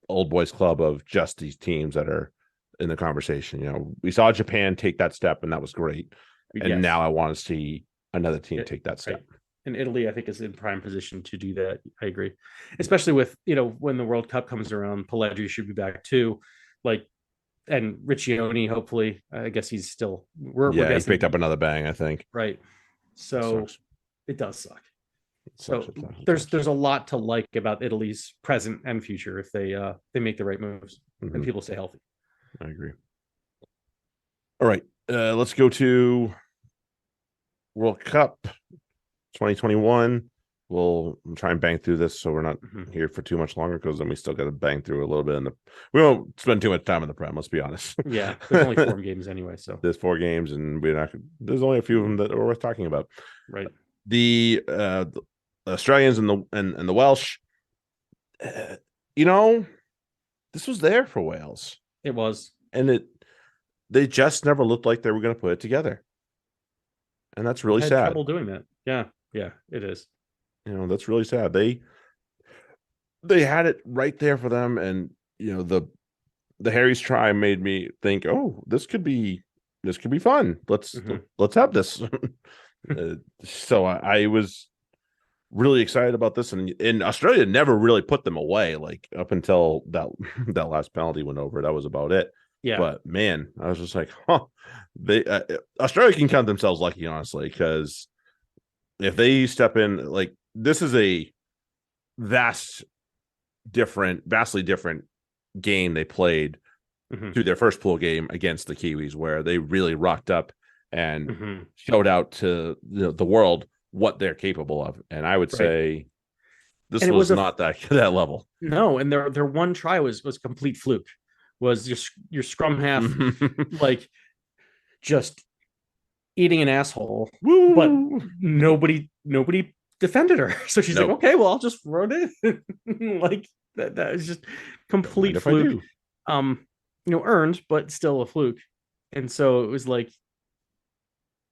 old boys club of just these teams that are in the conversation. We saw Japan take that step, and that was great, and Yes. now I want to see another team take that step. Right. And Italy, I think, is in prime position to do that. I agree, especially with when the World Cup comes around. Pellegrini should be back too, like, and Riccioni. Hopefully, I guess he's still. We're Yeah, he guessing, picked up another bang, I think. right. So it does suck. So there's a lot to like about Italy's present and future if they make the right moves and people stay healthy. I agree. All right, let's go to World Cup 2021. We'll try and bang through this so we're not here for too much longer, because then we still got to bang through a little bit we won't spend too much time in the Prem, let's be honest. Yeah, there's only 4 games anyway, so there's 4 games, and there's only a few of them that are worth talking about. Right. The Australians and the Welsh, this was there for Wales. It was, and they just never looked like they were going to put it together, and that's really sad. Trouble doing that. Yeah, it is. That's really sad. They had it right there for them, and the Harry's try made me think, oh, this could be fun. Let's have this. So I was really excited about this, and Australia never really put them away, like up until that last penalty went over. That was about it. Yeah. But man, I was just like, they Australia can count themselves lucky, honestly, because if they step in, like, this is a vastly different game they played through their first pool game against the Kiwis, where they really rocked up and showed out to the world what they're capable of. And I would say this was not that level. No, and their one try was complete fluke. Was just your scrum half like just eating an asshole, Woo! But nobody defended her. So she's like, okay, well, I'll just throw it in. Like that was just complete fluke. Earned, but still a fluke. And so it was like,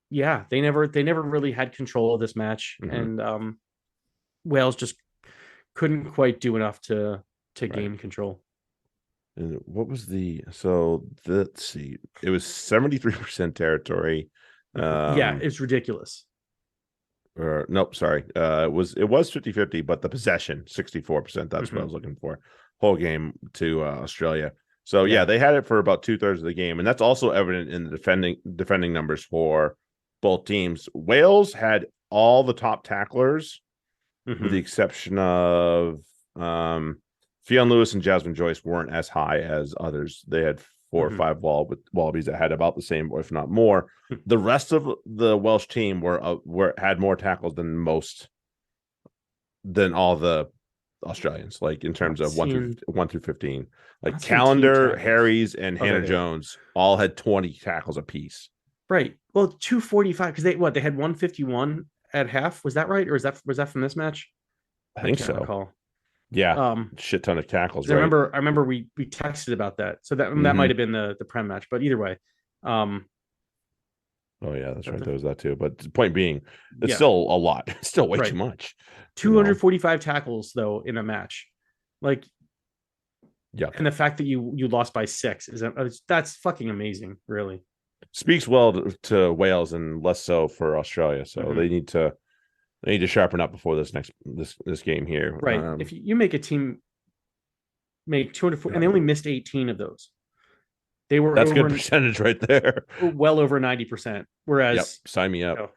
yeah, they never really had control of this match, and Wales just couldn't quite do enough to gain control. And what was let's see, it was 73% territory. Yeah, it's ridiculous. Or nope, sorry. It was 50-50, but the possession 64%. That's what I was looking for. Whole game to Australia. So yeah, they had it for about 2/3 of the game, and that's also evident in the defending numbers for both teams. Wales had all the top tacklers, with the exception of Fionn Lewis and Jasmine Joyce weren't as high as others. They had 4 or 5 Wallabies that had about the same, or if not more. The rest of the Welsh team had more tackles than all the Australians, like in terms of 1 through 15. Like Callender, Harries, and Hannah Jones all had 20 tackles apiece. Right. Well, 245, because they had 151 at half. Was that right, or was that from this match? I think so. Recall. Yeah, shit ton of tackles. Right? I remember we texted about that, so that might have been the Prem match, but either way. Oh yeah, that's right. There was that too. But the point being, it's still a lot. It's still way too much. 245 tackles though in a match, like, yeah. And the fact that you lost by 6 that's fucking amazing. Really speaks well to Wales and less so for Australia. So they need to sharpen up before this game here. Right. If you make a team make 240, and they only missed 18 of those. That's a good percentage right there. Well over 90%. Whereas, sign me up.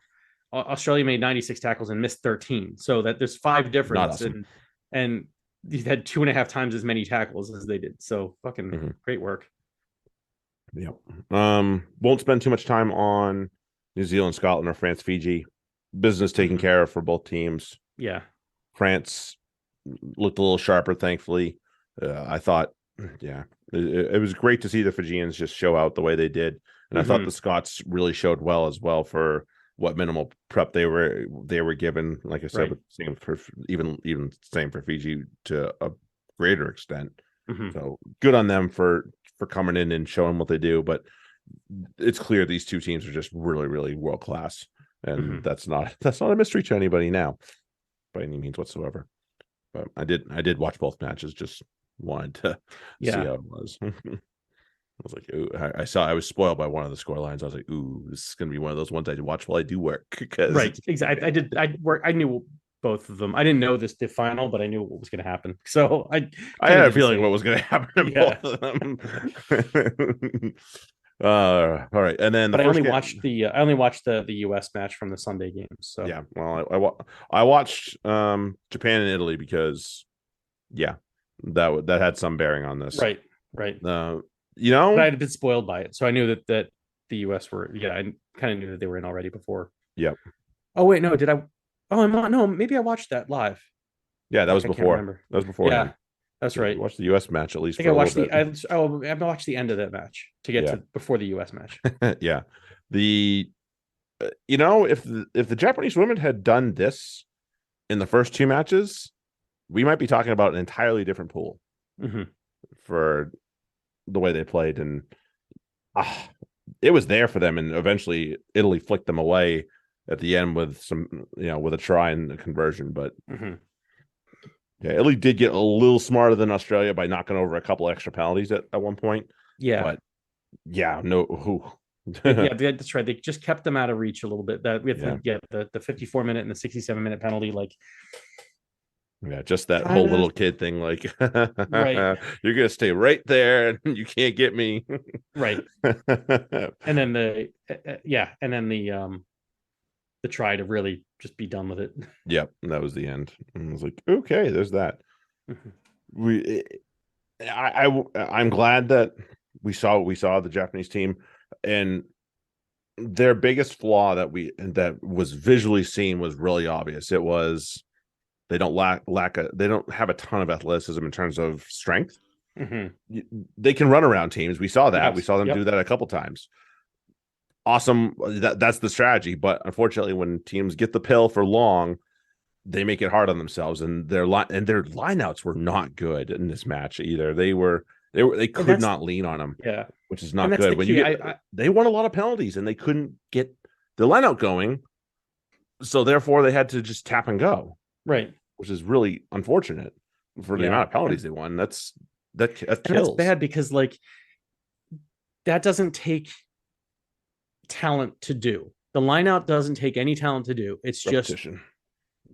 Australia made 96 tackles and missed 13. So that there's 5 difference. Awesome. And he had 2.5 times as many tackles as they did. So fucking great work. Yeah. Won't spend too much time on New Zealand, Scotland, or France, Fiji. Business taken care of for both teams. Yeah. France looked a little sharper, thankfully. I thought, yeah, it was great to see the Fijians just show out the way they did, and I thought the Scots really showed well as well for what minimal prep they were given. Like I said, same for even same for Fiji to a greater extent. So good on them for coming in and showing what they do. But it's clear these two teams are just really, really world class, and that's not a mystery to anybody now by any means whatsoever. But I did watch both matches. Just wanted to see how it was. I was like, ooh, I was spoiled by one of the score lines. I was like, ooh, this is gonna be one of those ones I watch while I do work. Right, exactly. I knew both of them. I didn't know the final, but I knew what was going to happen. So I had a feeling what was going to happen to both of them. All right, and then I only watched the U.S. match from the Sunday games. So yeah, well, I watched Japan and Italy because that had some bearing on this. Right. But I had been spoiled by it, so I knew that the U.S. were. Yeah, I kind of knew that they were in already before. Yep. Oh wait, no, did I? Oh, I'm not. No, maybe I watched that live. Yeah, that was before. That was before. Yeah, that's right. Watch the U.S. match at least. I watched I watched the end of that match to get to before the U.S. match. Yeah, if the Japanese women had done this in the first two matches, we might be talking about an entirely different pool for the way they played, and it was there for them. And eventually, Italy flicked them away at the end with some, with a try and a conversion. But yeah, Italy did get a little smarter than Australia by knocking over a couple extra penalties at one point. Yeah, but yeah, no. Yeah, that's right. They just kept them out of reach a little bit. That we have to get the 54-minute and the 67-minute penalty. Like, yeah, just that whole little kid thing. Like, right, you're gonna stay right there, and you can't get me. Right. And then the try to really just be done with it. Yep, that was the end. And I was like, okay, there's that. I'm glad that we saw the Japanese team, and their biggest flaw that was visually seen was really obvious. It was they don't they don't have a ton of athleticism in terms of strength. They can run around teams. We saw that. We saw them do that a couple times. Awesome. That's the strategy. But unfortunately, when teams get the pill for long, they make it hard on themselves, and their lineouts were not good in this match either. They could not lean on them. Yeah, which is not good. When they won a lot of penalties and they couldn't get the lineout going, so therefore they had to just tap and go. Right, which is really unfortunate for the amount of penalties they won. That kills. That's bad because that doesn't take talent to do. The lineout doesn't take any talent to do. It's repetition.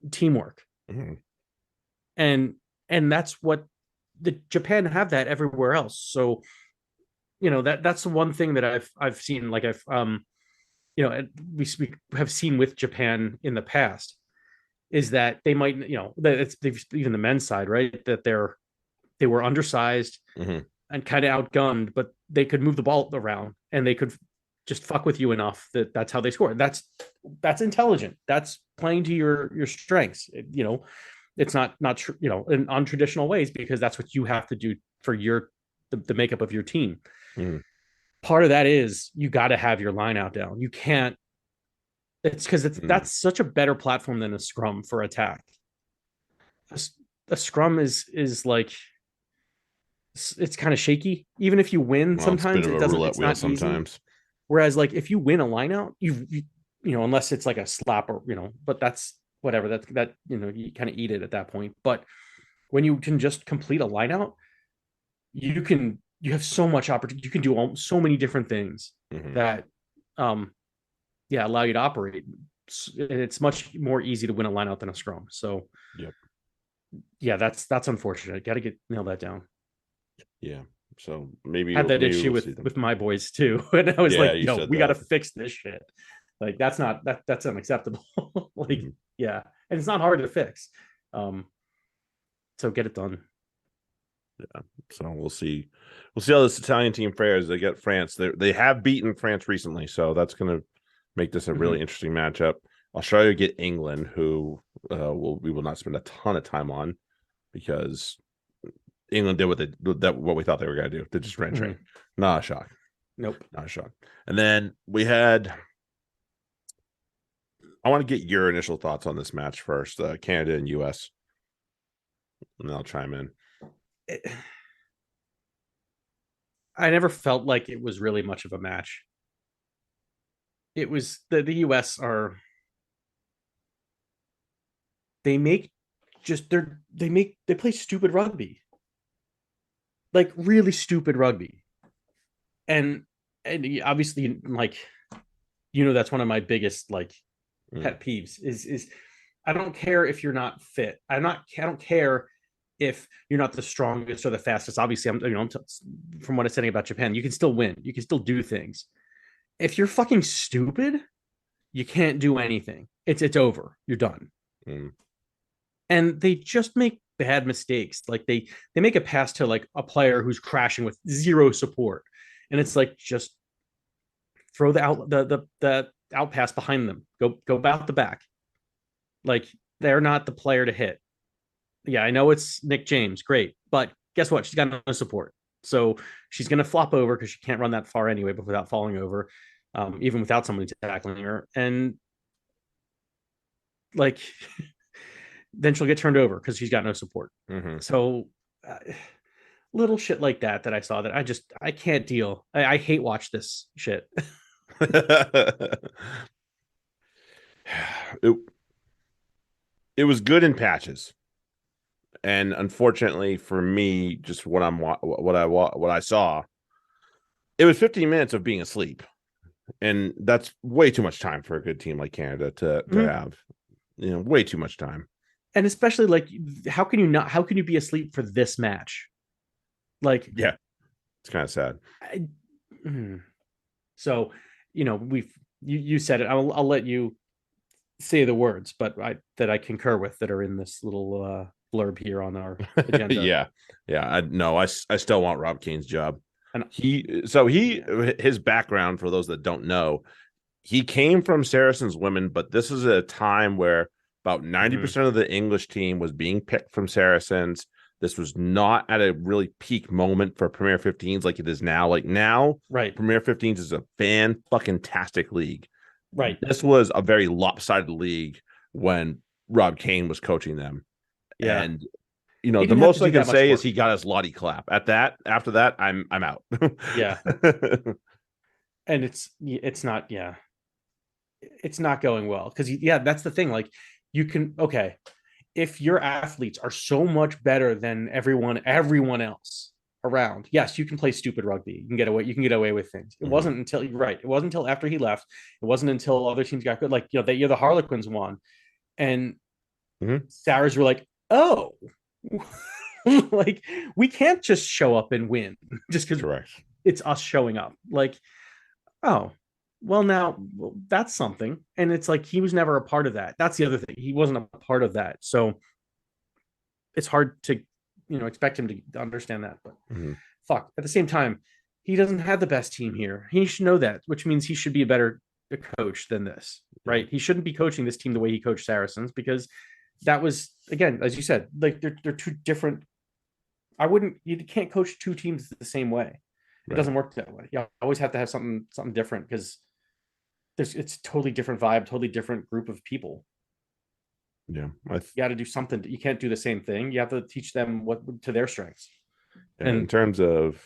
Just teamwork. And that's what the Japan have that everywhere else. So, that's the one thing that I've seen, like we have seen with Japan in the past, is that they might, they've even the men's side, right? That they were undersized and kind of outgunned, but they could move the ball around and they could just fuck with you enough that's how they score. That's intelligent. That's playing to your strengths. It's not in untraditional ways, because that's what you have to do for the makeup of your team. Part of that is you got to have your line out down. You can't. It's because that's such a better platform than a scrum for attack. A scrum is like, it's kind of shaky. Even if you win, sometimes it doesn't. It's not sometimes. Easy. Whereas, like, if you win a line out, you unless it's like a slap or but that's whatever. That you kind of eat it at that point. But when you can just complete a line out, you have so much opportunity. You can do so many different things that allow you to operate, and it's much more easy to win a line out than a scrum. So that's unfortunate. Got to nail that down. Yeah. So maybe I had that issue with my boys too, and I was like, "No, we got to fix this shit. Like, that's unacceptable." And it's not hard to fix. So get it done. So we'll see. We'll see how this Italian team fares. They get France. They have beaten France recently, so that's going to make this a really interesting matchup. Australia get England, who we will not spend a ton of time on because England did what we thought they were going to do. They just ran train. Not a shock. Nope. Not a shock. And then we had. I want to get your initial thoughts on this match first. Canada and US, and then I'll chime in. I never felt like it was really much of a match. It was the US are they play stupid rugby. Like really stupid rugby. And obviously like that's one of my biggest like pet peeves is I don't care if you're not fit. I don't care if you're not the strongest or the fastest. Obviously, from what I'm saying about Japan, you can still win. You can still do things. If you're fucking stupid, you can't do anything. It's over. You're done. And they just make bad mistakes. Like they make a pass to like a player who's crashing with zero support, and it's like just throw the out pass behind them. Go about the back. Like they're not the player to hit. Yeah, I know it's Nick James, great, but guess what? She's got no support, so she's going to flop over because she can't run that far anyway, but without falling over, even without somebody tackling her, and like then she'll get turned over because she's got no support. So little shit like that I saw that I can't deal. I hate watch this shit. It was good in patches. And unfortunately for me, just what I saw, it was 15 minutes of being asleep, and that's way too much time for a good team like Canada to have. Way too much time. And especially like, how can you be asleep for this match? Like, yeah, it's kind of sad. So, you said it. I'll let you say the words, but I concur with that are in this little blurb here on our agenda. I still want Rob Cain's job. And his background, for those that don't know, he came from Saracens women, but this is a time where about 90% of the English team was being picked from Saracens. This was not at a really peak moment for Premier 15s like it is now. Like now, right? Premier 15s is a fan-fucking-tastic league. Right. This was a very lopsided league when Rob Cain was coaching them. Yeah. And the most I can say is he got his Lottie clap. After that, I'm out. Yeah. And it's not going well because that's the thing. Like if your athletes are so much better than everyone else around, yes, you can play stupid rugby. You can get away with things. It wasn't until after he left. It wasn't until other teams got good. Like the Harlequins won, and Sarahs were like, oh, like we can't just show up and win just because it's us showing up. Like, oh, well, now that's something. And it's like he was never a part of that. That's the other thing. He wasn't a part of that. So it's hard to expect him to understand that. But fuck, at the same time, he doesn't have the best team here. He should know that, which means he should be a better coach than this, right? He shouldn't be coaching this team the way he coached Saracens, because that was, again, as you said, like they're two different. You can't coach two teams the same way. It doesn't work that way. You always have to have something different, because it's a totally different vibe, totally different group of people. Yeah, you got to do something. You can't do the same thing. You have to teach them what to their strengths. And in terms of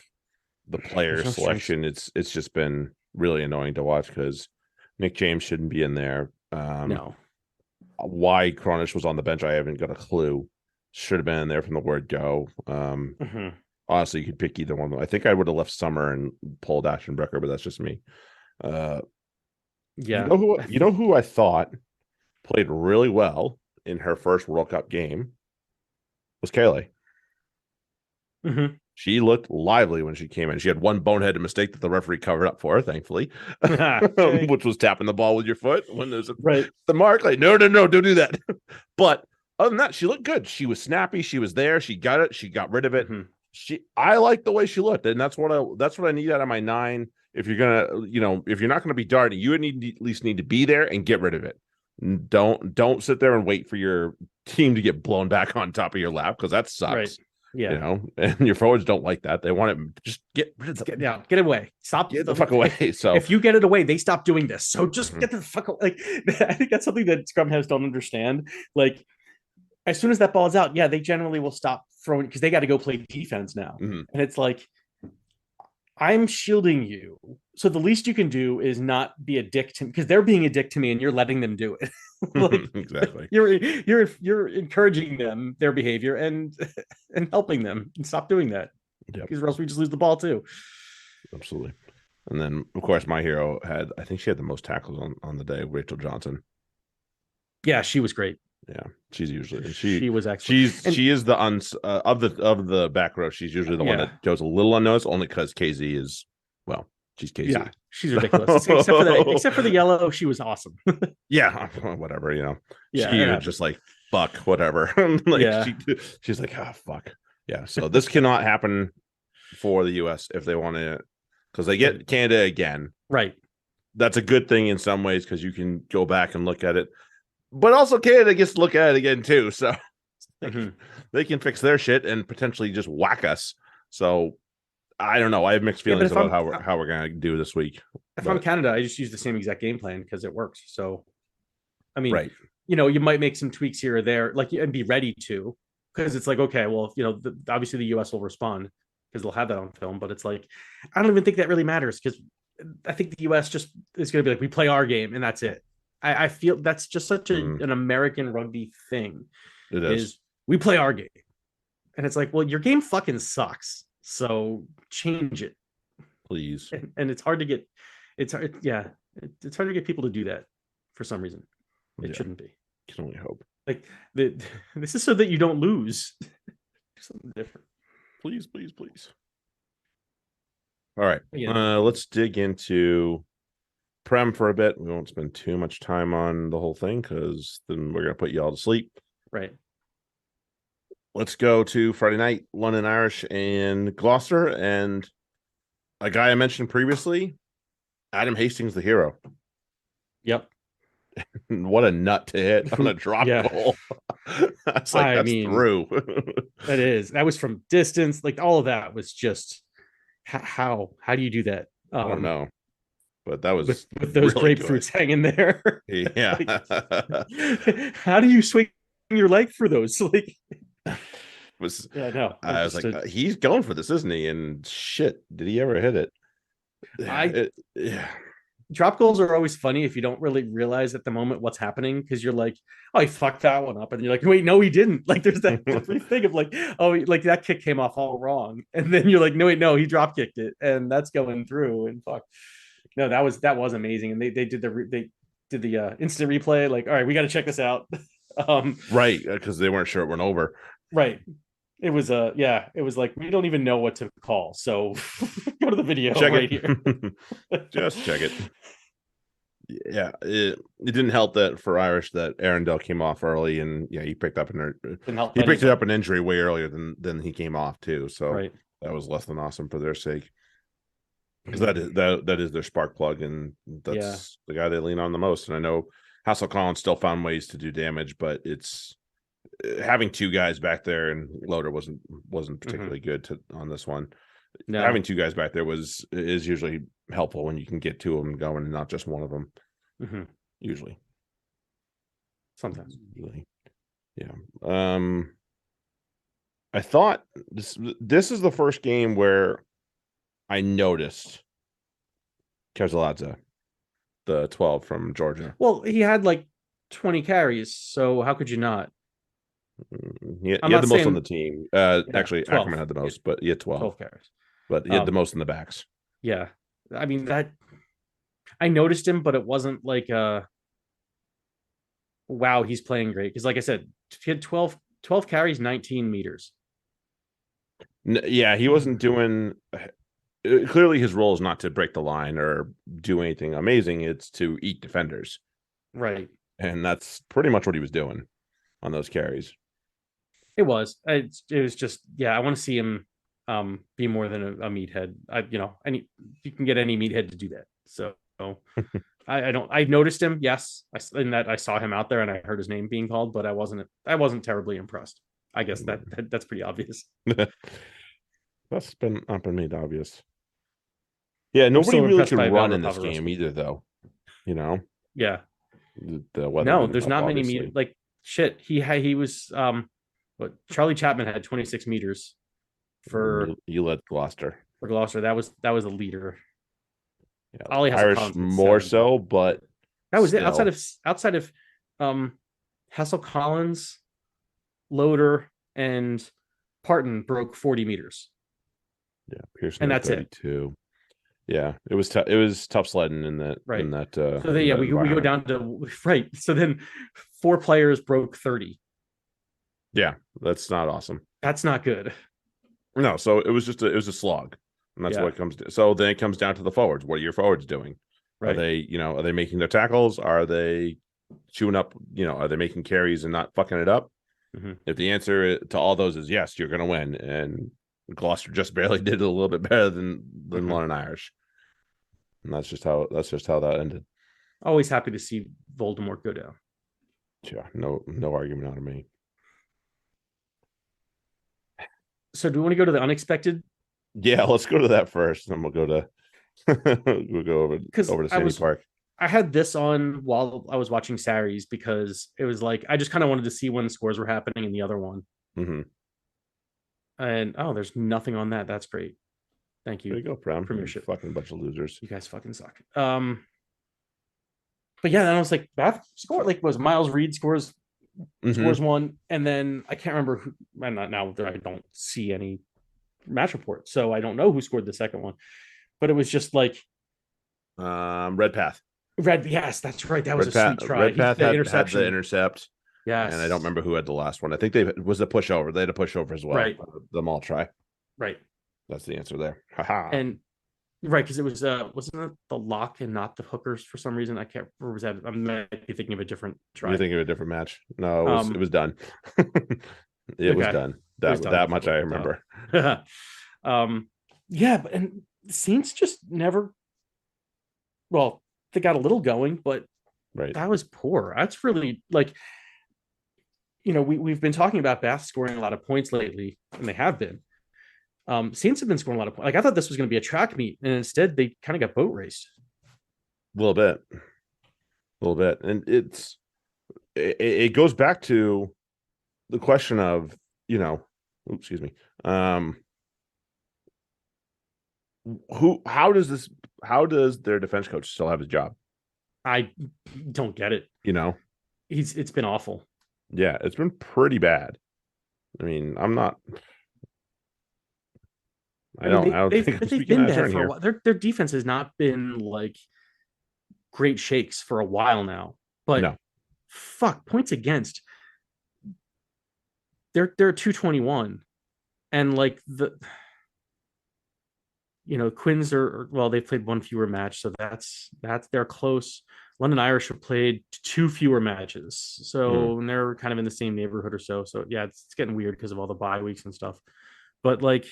the player selection, it's just been really annoying to watch, because Nick James shouldn't be in there. No. Why Cronish was on the bench, I haven't got a clue. Should have been in there from the word go. Honestly, you could pick either one. I think I would have left Summer and pulled Ashenbrecker, but that's just me. Yeah. You know who I thought played really well in her first World Cup game was Kayleigh. She looked lively when she came in. She had one boneheaded mistake that the referee covered up for her, thankfully, which was tapping the ball with your foot when there's the mark. Like, no, don't do that. But other than that, she looked good. She was snappy. She was there. She got it. She got rid of it. Mhm. I like the way she looked, and that's what I need out of my 9. If you're gonna, if you're not gonna be darting, you at least need to be there and get rid of it. Don't sit there and wait for your team to get blown back on top of your lap, because that sucks. Right. Yeah. And your forwards don't like that. They want it. Just get rid of Get it away. Stop. Get the fuck away. So if you get it away, they stop doing this. So just Mhm. get the fuck away. Like, I think that's something that scrum halves don't understand. Like, as soon as that ball is out, yeah, they generally will stop throwing because they got to go play defense now. Mhm. And it's like, I'm shielding you. So the least you can do is not be a dick to me, because they're being a dick to me and you're letting them do it. Like, exactly. You're encouraging them, their behavior, and helping them. And stop doing that. Yep. Because or else we just lose the ball too. Absolutely. And then of course my hero I think she had the most tackles on the day, Rachel Johnson. Yeah, she was great. Yeah, she's usually she was excellent. She is the of the back row. She's usually the one that goes a little unnoticed, only because KZ is she's KZ. Yeah, she's ridiculous. except for the yellow, she was awesome. Yeah, whatever. Yeah, she was just like fuck whatever. Like Yeah. she's like fuck yeah. So this cannot happen for the U.S. if they want to, because they get Canada again. Right. That's a good thing in some ways, because you can go back and look at it. But also Canada gets to look at it again too, so they can fix their shit and potentially just whack us. So I don't know. I have mixed feelings about how we're gonna do this week. If I'm Canada, I just use the same exact game plan because it works. So, I mean, right. You might make some tweaks here or there, like, and be ready to, because it's like, okay, well, obviously the U.S. will respond because they'll have that on film. But it's like, I don't even think that really matters, because I think the U.S. just is going to be like, we play our game and that's it. I feel that's just such an American rugby thing. It is. We play our game. And it's like, well, your game fucking sucks. So change it. Please. And it's hard to get, it's hard to get people to do that for some reason. It shouldn't be. Can only hope. Like, this is so that you don't lose. Something different. Please. All right. Let's dig into Prem for a bit. We won't spend too much time on the whole thing, because then we're gonna put you all to sleep. Right. Let's go to Friday night, London Irish and Gloucester, and a guy I mentioned previously, Adam Hastings, the hero. Yep. What a nut to hit on a drop goal. That's through. That is. That was from distance. Like, all of that was just how do you do that? I don't know. But that was with those really grapefruits hanging there. Yeah. How do you swing your leg through those? Like, I was like, he's going for this, isn't he? And shit, did he ever hit it? Yeah. Drop goals are always funny if you don't really realize at the moment what's happening, because you're like, oh, he fucked that one up, and you're like, wait, no, he didn't. Like, there's that thing of like, oh, like that kick came off all wrong, and then you're like, no, wait, no, he drop kicked it, and that's going through, and fuck. No, that was amazing, and they did the instant replay. Like, all right, we got to check this out. Right, because they weren't sure it went over. Right. It was it was like, we don't even know what to call, so go to the video here. Just check it. Yeah, it didn't help that for Irish that Arundel came off early, and he picked up an injury way earlier than he came off too. So that was less than awesome for their sake. Because that is their spark plug, and that's the guy they lean on the most. And I know Hassel Collins still found ways to do damage, but it's having two guys back there, and Loader wasn't particularly good on this one. No. Having two guys back there is usually helpful when you can get two of them going and not just one of them. Usually, sometimes, yeah. I thought this is the first game where I noticed Kezeladze, the 12 from Georgia. Well, he had like 20 carries, so how could you not? He had the most on the team. Actually, 12. Ackerman had the most, but he had 12 carries. But he had the most in the backs. Yeah. I mean, that I noticed him, but it wasn't like wow, he's playing great. Because like I said, he had 12 carries, 19 meters. Yeah, he wasn't doing... Clearly his role is not to break the line or do anything amazing. It's to eat defenders. Right. And that's pretty much what he was doing on those carries. It was. It was just, yeah, I want to see him be more than a meathead. You can get any meathead to do that. So I don't. I noticed him, yes, in that I saw him out there and I heard his name being called, but I wasn't terribly impressed. I guess that's pretty obvious. That's been not been made obvious. Yeah, I'm nobody still really impressed could by run in this Valderrama game Russell. either, though. You know, Yeah. the weather No, didn't there's help, not many obviously. meters. Like shit, he was what Charlie Chapman had 26 meters for You led Gloucester. Gloucester. That was a leader. Yeah, Ollie Irish Hasselcollins had more 7, but so, but that was it. still. Outside of Hassel Collins, Loader, and Parton broke 40 meters. Yeah, Pearson And had that's it. 32. Yeah, it was tough. It was tough sledding in that Right. so then, yeah, we go down to right. So then 4 players broke 30. Yeah, that's not awesome. That's not good. No, so it was a slog, and that's Yeah. what it comes to. So then it comes down to the forwards. What are your forwards doing? Are Right. they making their tackles? Are they chewing up? Are they making carries and not fucking it up? Mm-hmm. If the answer to all those is yes, you're going to win. And Gloucester just barely did it a little bit better than London Irish, and that's just how that ended. Always happy to see Voldemort go down. Yeah, no argument out of me. So do we want to go to the unexpected? Yeah, let's go to that first, and then we'll go to we'll go over to Sandy Park. I had this on while I was watching Saris because it was like I just kind of wanted to see when the scores were happening in the other one. Mm-hmm. And there's nothing on that. That's great. Thank you. There you go, Prem. Premiership. Fucking bunch of losers. You guys fucking suck. But yeah, then I was like, Bath score like was Miles Reed scores one, and then I can't remember who. I'm not now. I don't see any match report, so I don't know who scored the second one. But it was just like Redpath. Yes, that's right. That was a sweet try. Redpath had the intercept. Yes, and I don't remember who had the last one. I think was a pushover. They had a pushover as well. Right. The maul try. Right. That's the answer there. Haha. And right, because it was wasn't it the lock and not the hookers for some reason? I can't remember. Was that I might be thinking of a different try. You're thinking of a different match. No, it was done. It was done. That much I remember. Yeah, and the Saints just never. Well, they got a little going, but that was poor. That's really like, we've been talking about Bath scoring a lot of points lately, and they have been. Saints have been scoring a lot of points. Like I thought this was going to be a track meet, and instead they kind of got boat raced. A little bit, and it goes back to the question of excuse me, how does their defense coach still have his job? I don't get it. It's been awful. Yeah, it's been pretty bad. I mean, I don't think they've been bad for a while. Their defense has not been like great shakes for a while now. But no. Fuck, points against. They're 221, and like Quins they've played one fewer match, so that's they're close. London Irish have played 2 fewer matches, so and they're kind of in the same neighborhood or so. So yeah, it's getting weird because of all the bye weeks and stuff. But like,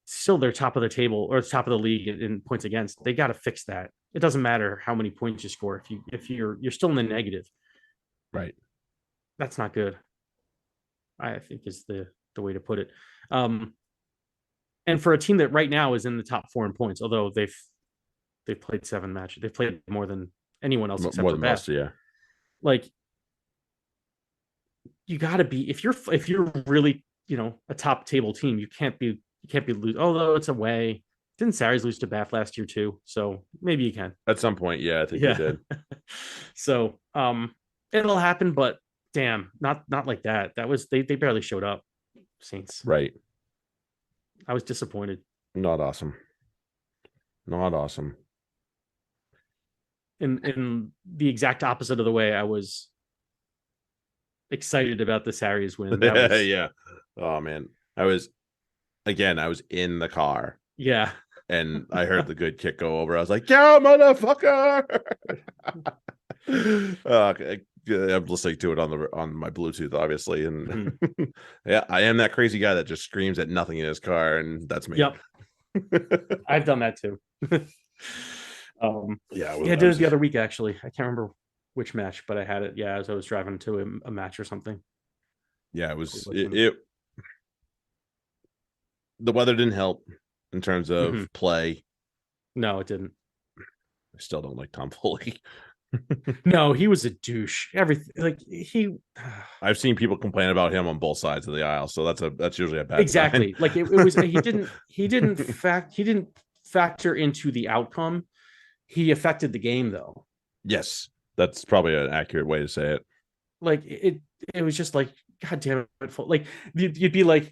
still they're top of the table or top of the league in points against. They got to fix that. It doesn't matter how many points you score if you're still in the negative. Right. That's not good, I think is the way to put it. And for a team that right now is in the top 4 in points, although they've played 7 matches, they've played more than anyone else except for Bath. Yeah. Like you got to be if you're really a top table team, you can't be lose. Although it's away. Didn't Saris lose to Bath last year too? So maybe you can at some point. Yeah, I think you did. So it'll happen, but damn, not like that. That was they barely showed up. Saints. Right. I was disappointed. Not awesome. In the exact opposite of the way I was excited about the Saris win. Yeah. Oh man. I was in the car. Yeah. And I heard the good kick go over. I was like, yeah, motherfucker. Okay. I'm listening to it on my Bluetooth, obviously, and Mhm. yeah, I am that crazy guy that just screams at nothing in his car, and that's me. Yep, I've done that too. Yeah, Yeah, I I did it was the other week actually. I can't remember which match, but I had it. Yeah, as I was driving to a match or something. yeah, Listen. the weather didn't help in terms of Mhm. play. No, it didn't. I still don't like Tom Foley. No, he was a douche. Everything like he I've seen people complain about him on both sides of the aisle, so that's usually a bad sign. exactly like it was he didn't factor into the outcome. He affected the game though. Yes, that's probably an accurate way to say it. Like it was just like god damn it, like you'd be like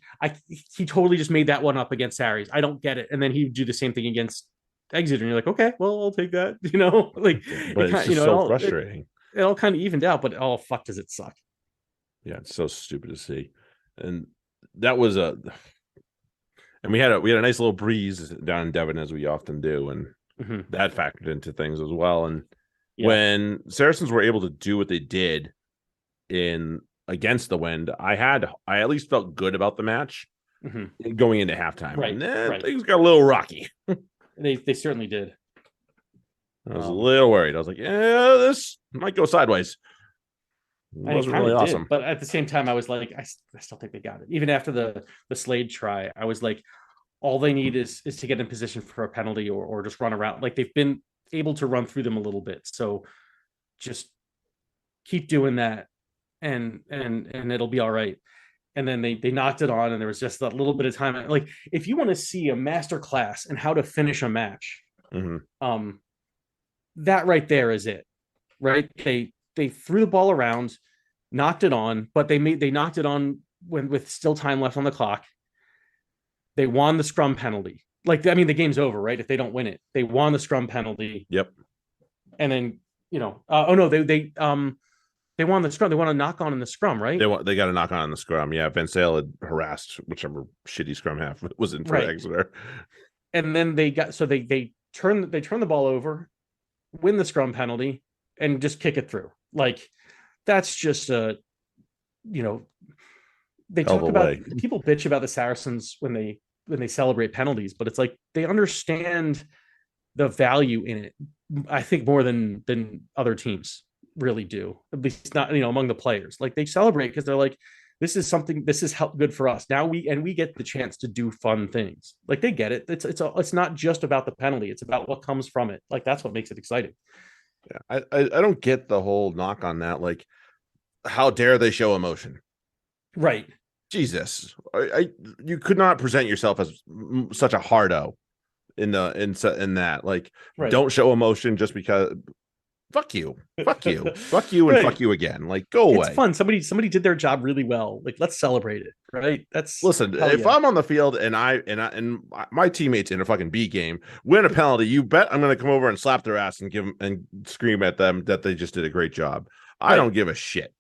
he totally just made that one up against Harry's. I don't get it, and then he'd do the same thing against Exeter, and you're like, okay, well, I'll take that. Like But it it's kind, just it so all frustrating. it all kind of evened out, but oh fuck, does it suck? Yeah, it's so stupid to see. And that was and we had a nice little breeze down in Devon, as we often do, and Mhm. that factored into things as well. And Yeah. when Saracens were able to do what they did in against the wind, I at least felt good about the match Mhm. going into halftime. Right. And then Right. things got a little rocky. They certainly did. I was a little worried. I was like, yeah, this might go sideways. It And it wasn't kind really of awesome. did, but at the same time, I was like, I still think they got it. Even after the Slade try, I was like, all they need is to get in position for a penalty or just run around. Like they've been able to run through them a little bit, so just keep doing that, and it'll be all right. And then they knocked it on, and there was just that little bit of time. Like if you want to see a master class in how to finish a match, Mm-hmm. um, that right there is it. Right? They threw the ball around, knocked it on, but they knocked it on when with still time left on the clock. They won the scrum penalty. Like I mean, the game's over, right? If they don't win it, they won the scrum penalty, Yep. and then oh no, they won the scrum. They won a knock on in the scrum, right? They got a knock on the scrum. Yeah, Van Sale had harassed whichever shitty scrum half was in for Right. Exeter. And then they turn the ball over, win the scrum penalty, and just kick it through. Like that's just a you know they Hell of talk a about way. people bitch about the Saracens when they celebrate penalties, but it's like they understand the value in it. I think more than other teams really do. At least not among the players. Like they celebrate because they're like, this is good for us. Now we get the chance to do fun things. Like they get it. It's not just about the penalty. It's about what comes from it. Like that's what makes it exciting. Yeah, I don't get the whole knock on that. Like, how dare they show emotion? Right. Jesus, you could not present yourself as such a hardo in that. Like, Right. don't show emotion just because. Fuck you, and fuck Right. you again. Like, go It's away. fun. Somebody did their job really well. Like let's celebrate it. Right. That's Listen, hell if yeah. I'm on the field and my teammates in a fucking B game win a penalty, you bet I'm going to come over and slap their ass and give them and scream at them that they just did a great job. I Right. don't give a shit.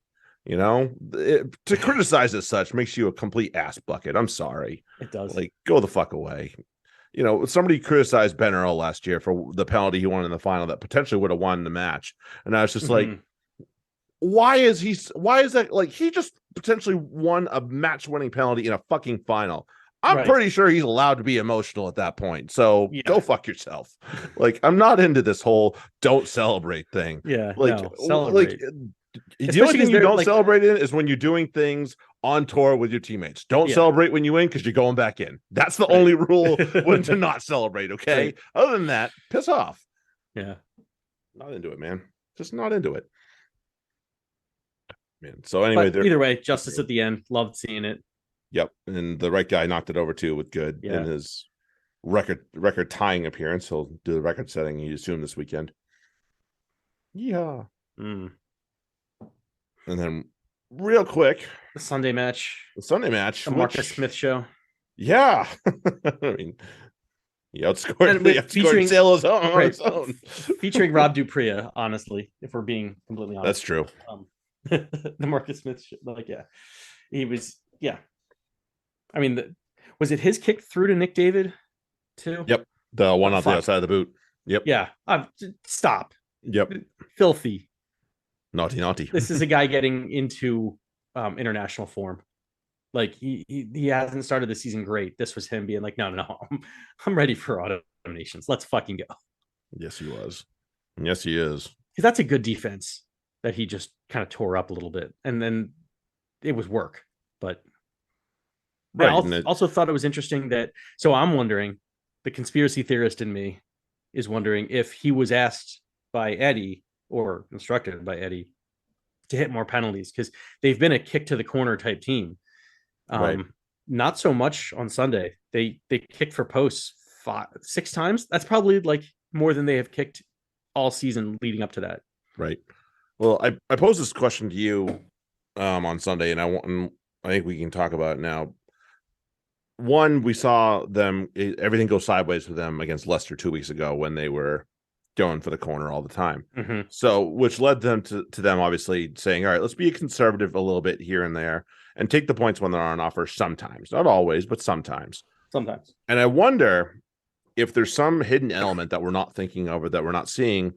To criticize as such makes you a complete ass bucket. I'm sorry. It does. Like, go the fuck away. Somebody criticized Ben Earl last year for the penalty he won in the final that potentially would have won the match. And I was just like, Mhm. why is that? Like, he just potentially won a match winning penalty in a fucking final. I'm Right. pretty sure he's allowed to be emotional at that point. So Yeah. go fuck yourself. Like, I'm not into this whole don't celebrate thing. Yeah. Like, No. Celebrate. the only Especially thing because you they're don't like, celebrate in is when you're doing things on tour with your teammates. Don't yeah. celebrate when you win because you're going back in. That's the Right. only rule when to not celebrate. Okay. Right. Other than that, piss off. Yeah. Not into it, man. Just not into it. Man. So anyway, But either way, justice at the end. Loved seeing it. yep. And the right guy knocked it over too with good in Yeah. his record tying appearance. He'll do the record setting, you assume, this weekend. Yeah. Mm. And then real quick, The Sunday match, the Sunday match, the Marcus Smith show. Yeah. I mean, he outscored, featuring Sailors on right, his own. featuring Rob Dupria, honestly, if we're being completely honest. That's true. The Marcus Smith show, like, yeah. He was, yeah. I mean, was it his kick through to Nick David too? Yep. The one on the fuck. outside of the boot. Yep. Yeah. Stop. Yep. Filthy. Naughty, naughty. This is a guy getting into international form. Like he hasn't started the season great. This was him being like, no, I'm ready for auto nations. Let's fucking go. Yes, he was. Yes, he is. Because that's a good defense that he just kind of tore up a little bit, and then it was work. But Right. I also thought it was interesting that. So I'm wondering, the conspiracy theorist in me is wondering if he was asked by Eddie or instructed by Eddie to hit more penalties, because they've been a kick to the corner type team. Right. Not so much on Sunday. They kicked for posts 6 times. That's probably like more than they have kicked all season leading up to that. Right. Well, I posed this question to you on Sunday, and I think we can talk about it now. One, we saw everything go sideways with them against Leicester 2 weeks ago when they were going for the corner all the time. Mm-hmm. So, which led them to them obviously saying, all right, let's be conservative a little bit here and there and take the points when they're on offer sometimes. Not always, but sometimes. Sometimes. And I wonder if there's some hidden element that we're not thinking of or that we're not seeing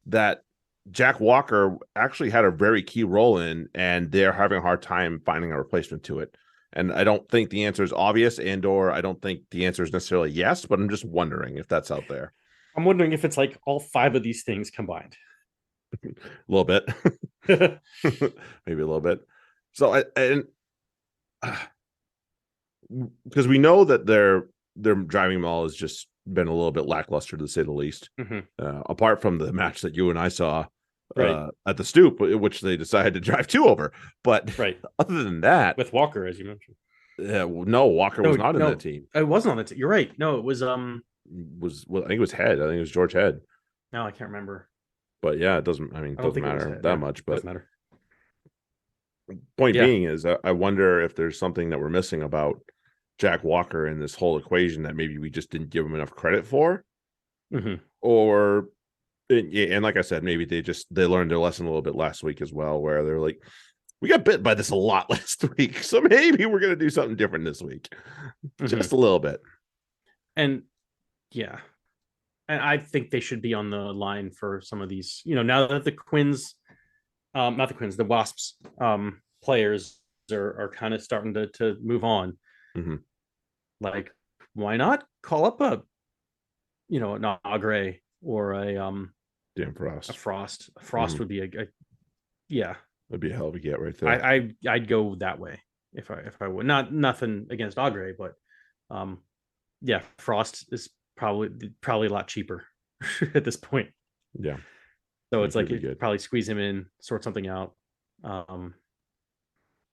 that Jack Walker actually had a very key role in, and they're having a hard time finding a replacement to it. And I don't think the answer is obvious, or I don't think the answer is necessarily yes, but I'm just wondering if that's out there. I'm wondering if it's like all 5 of these things combined. A little bit. Maybe a little bit. So because we know that their driving maul has just been a little bit lackluster, to say the least. Mm-hmm. Apart from the match that you and I saw right. At the Stoop, which they decided to drive 2 over. But right. Other than that, with Walker, as you mentioned, no, Walker was not in the team. It wasn't on the team. You're right. No, it was I think it was Head. I think it was George Head. No, I can't remember. But yeah, it doesn't. I mean, it doesn't matter that much. But doesn't matter. Point being is, I wonder if there's something that we're missing about Jack Walker in this whole equation that maybe we just didn't give him enough credit for, or. And like I said, maybe they learned their lesson a little bit last week as well, where they're like, we got bit by this a lot last week, so maybe we're going to do something different this week, just a little bit. And yeah, and I think they should be on the line for some of these. Now that the Wasps players are kind of starting to move on. Mm-hmm. Like, why not call up an Agre or a Frost. A Frost would be a yeah. That'd be a hell of a get right there. I'd go that way if I would. Nothing against Agre, but yeah, Frost is probably a lot cheaper at this point. Yeah. So it's like you'd probably squeeze him in, sort something out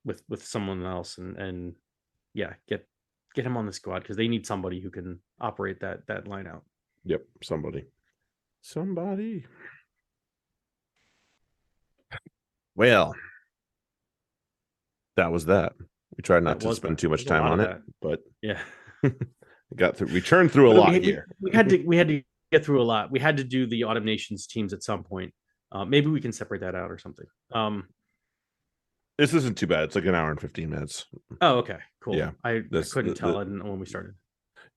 with someone else, and yeah, get him on the squad, because they need somebody who can operate that line out. Yep, somebody. Well, that was that. We tried not to spend too much time on it, but yeah, we churned through a lot here. We had to get through a lot. We had to do the Autumn Nations teams at some point. Maybe we can separate that out or something. This isn't too bad. It's like an hour and 15 minutes. Oh, okay, cool. Yeah, I couldn't tell when we started.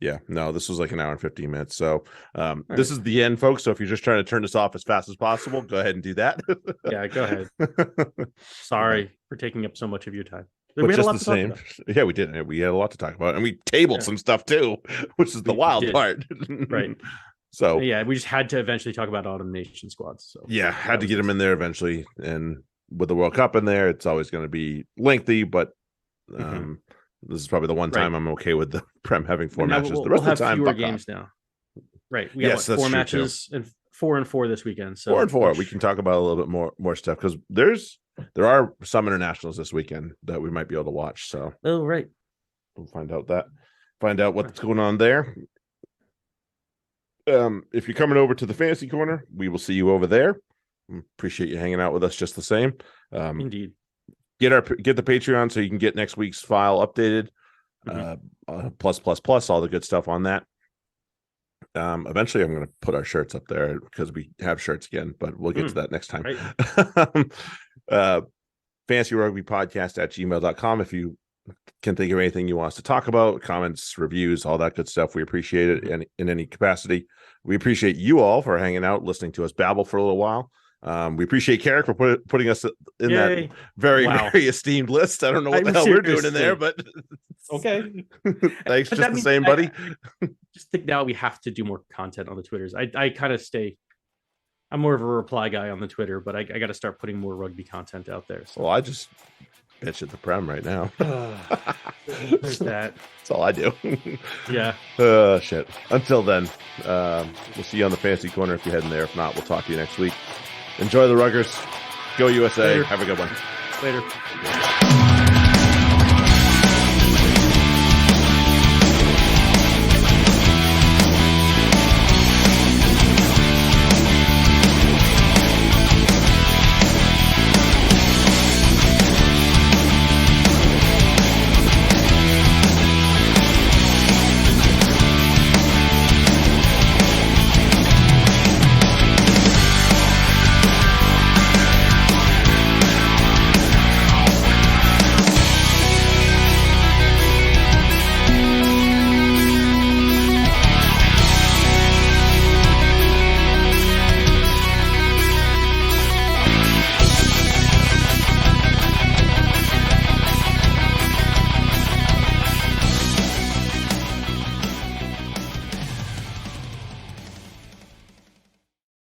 Yeah, no, this was like an hour and 15 minutes. So this is the end, folks. So if you're just trying to turn this off as fast as possible, go ahead and do that. Yeah, go ahead. Sorry for taking up so much of your time. But we had just the same. Yeah, we did. We had a lot to talk about, and we tabled some stuff too, which is the wild part. Right. So yeah, we just had to eventually talk about Autumn Nation squads. So yeah, had to get them in there eventually, and with the World Cup in there, it's always going to be lengthy, but this is probably the one time I'm okay with the Prem having 4 matches. The rest of the time, fewer games now. Right. We got 4 matches and 4 and 4 this weekend. So 4 and 4. We can talk about a little bit more stuff, because there are some internationals this weekend that we might be able to watch. So right. We'll find out what's going on there. If you're coming over to the Fantasy Corner, we will see you over there. Appreciate you hanging out with us just the same. Indeed. Get the Patreon so you can get next week's file updated. Plus, all the good stuff on that. Eventually I'm going to put our shirts up there, because we have shirts again, but we'll get to that next time. Right. Fantasy Rugby Podcast at gmail.com. If you can think of anything you want us to talk about, comments, reviews, all that good stuff, we appreciate it in any capacity. We appreciate you all for hanging out, listening to us babble for a little while. We appreciate Carrick for putting us in Yay. that very, Wow. very esteemed list. I don't know what the hell we're doing in there, but okay. thanks. But Just the same, buddy. Just think now we have to do more content on the Twitters. I kind of stay. I'm more of a reply guy on the Twitter, but I got to start putting more rugby content out there. So. Well, I just bitch at the Prem right now. There's that. That's all I do. Yeah. Shit. Until then, we'll see you on the Fantasy Corner if you're heading there. If not, we'll talk to you next week. Enjoy the Ruggers. Go USA. Later. Have a good one. Later.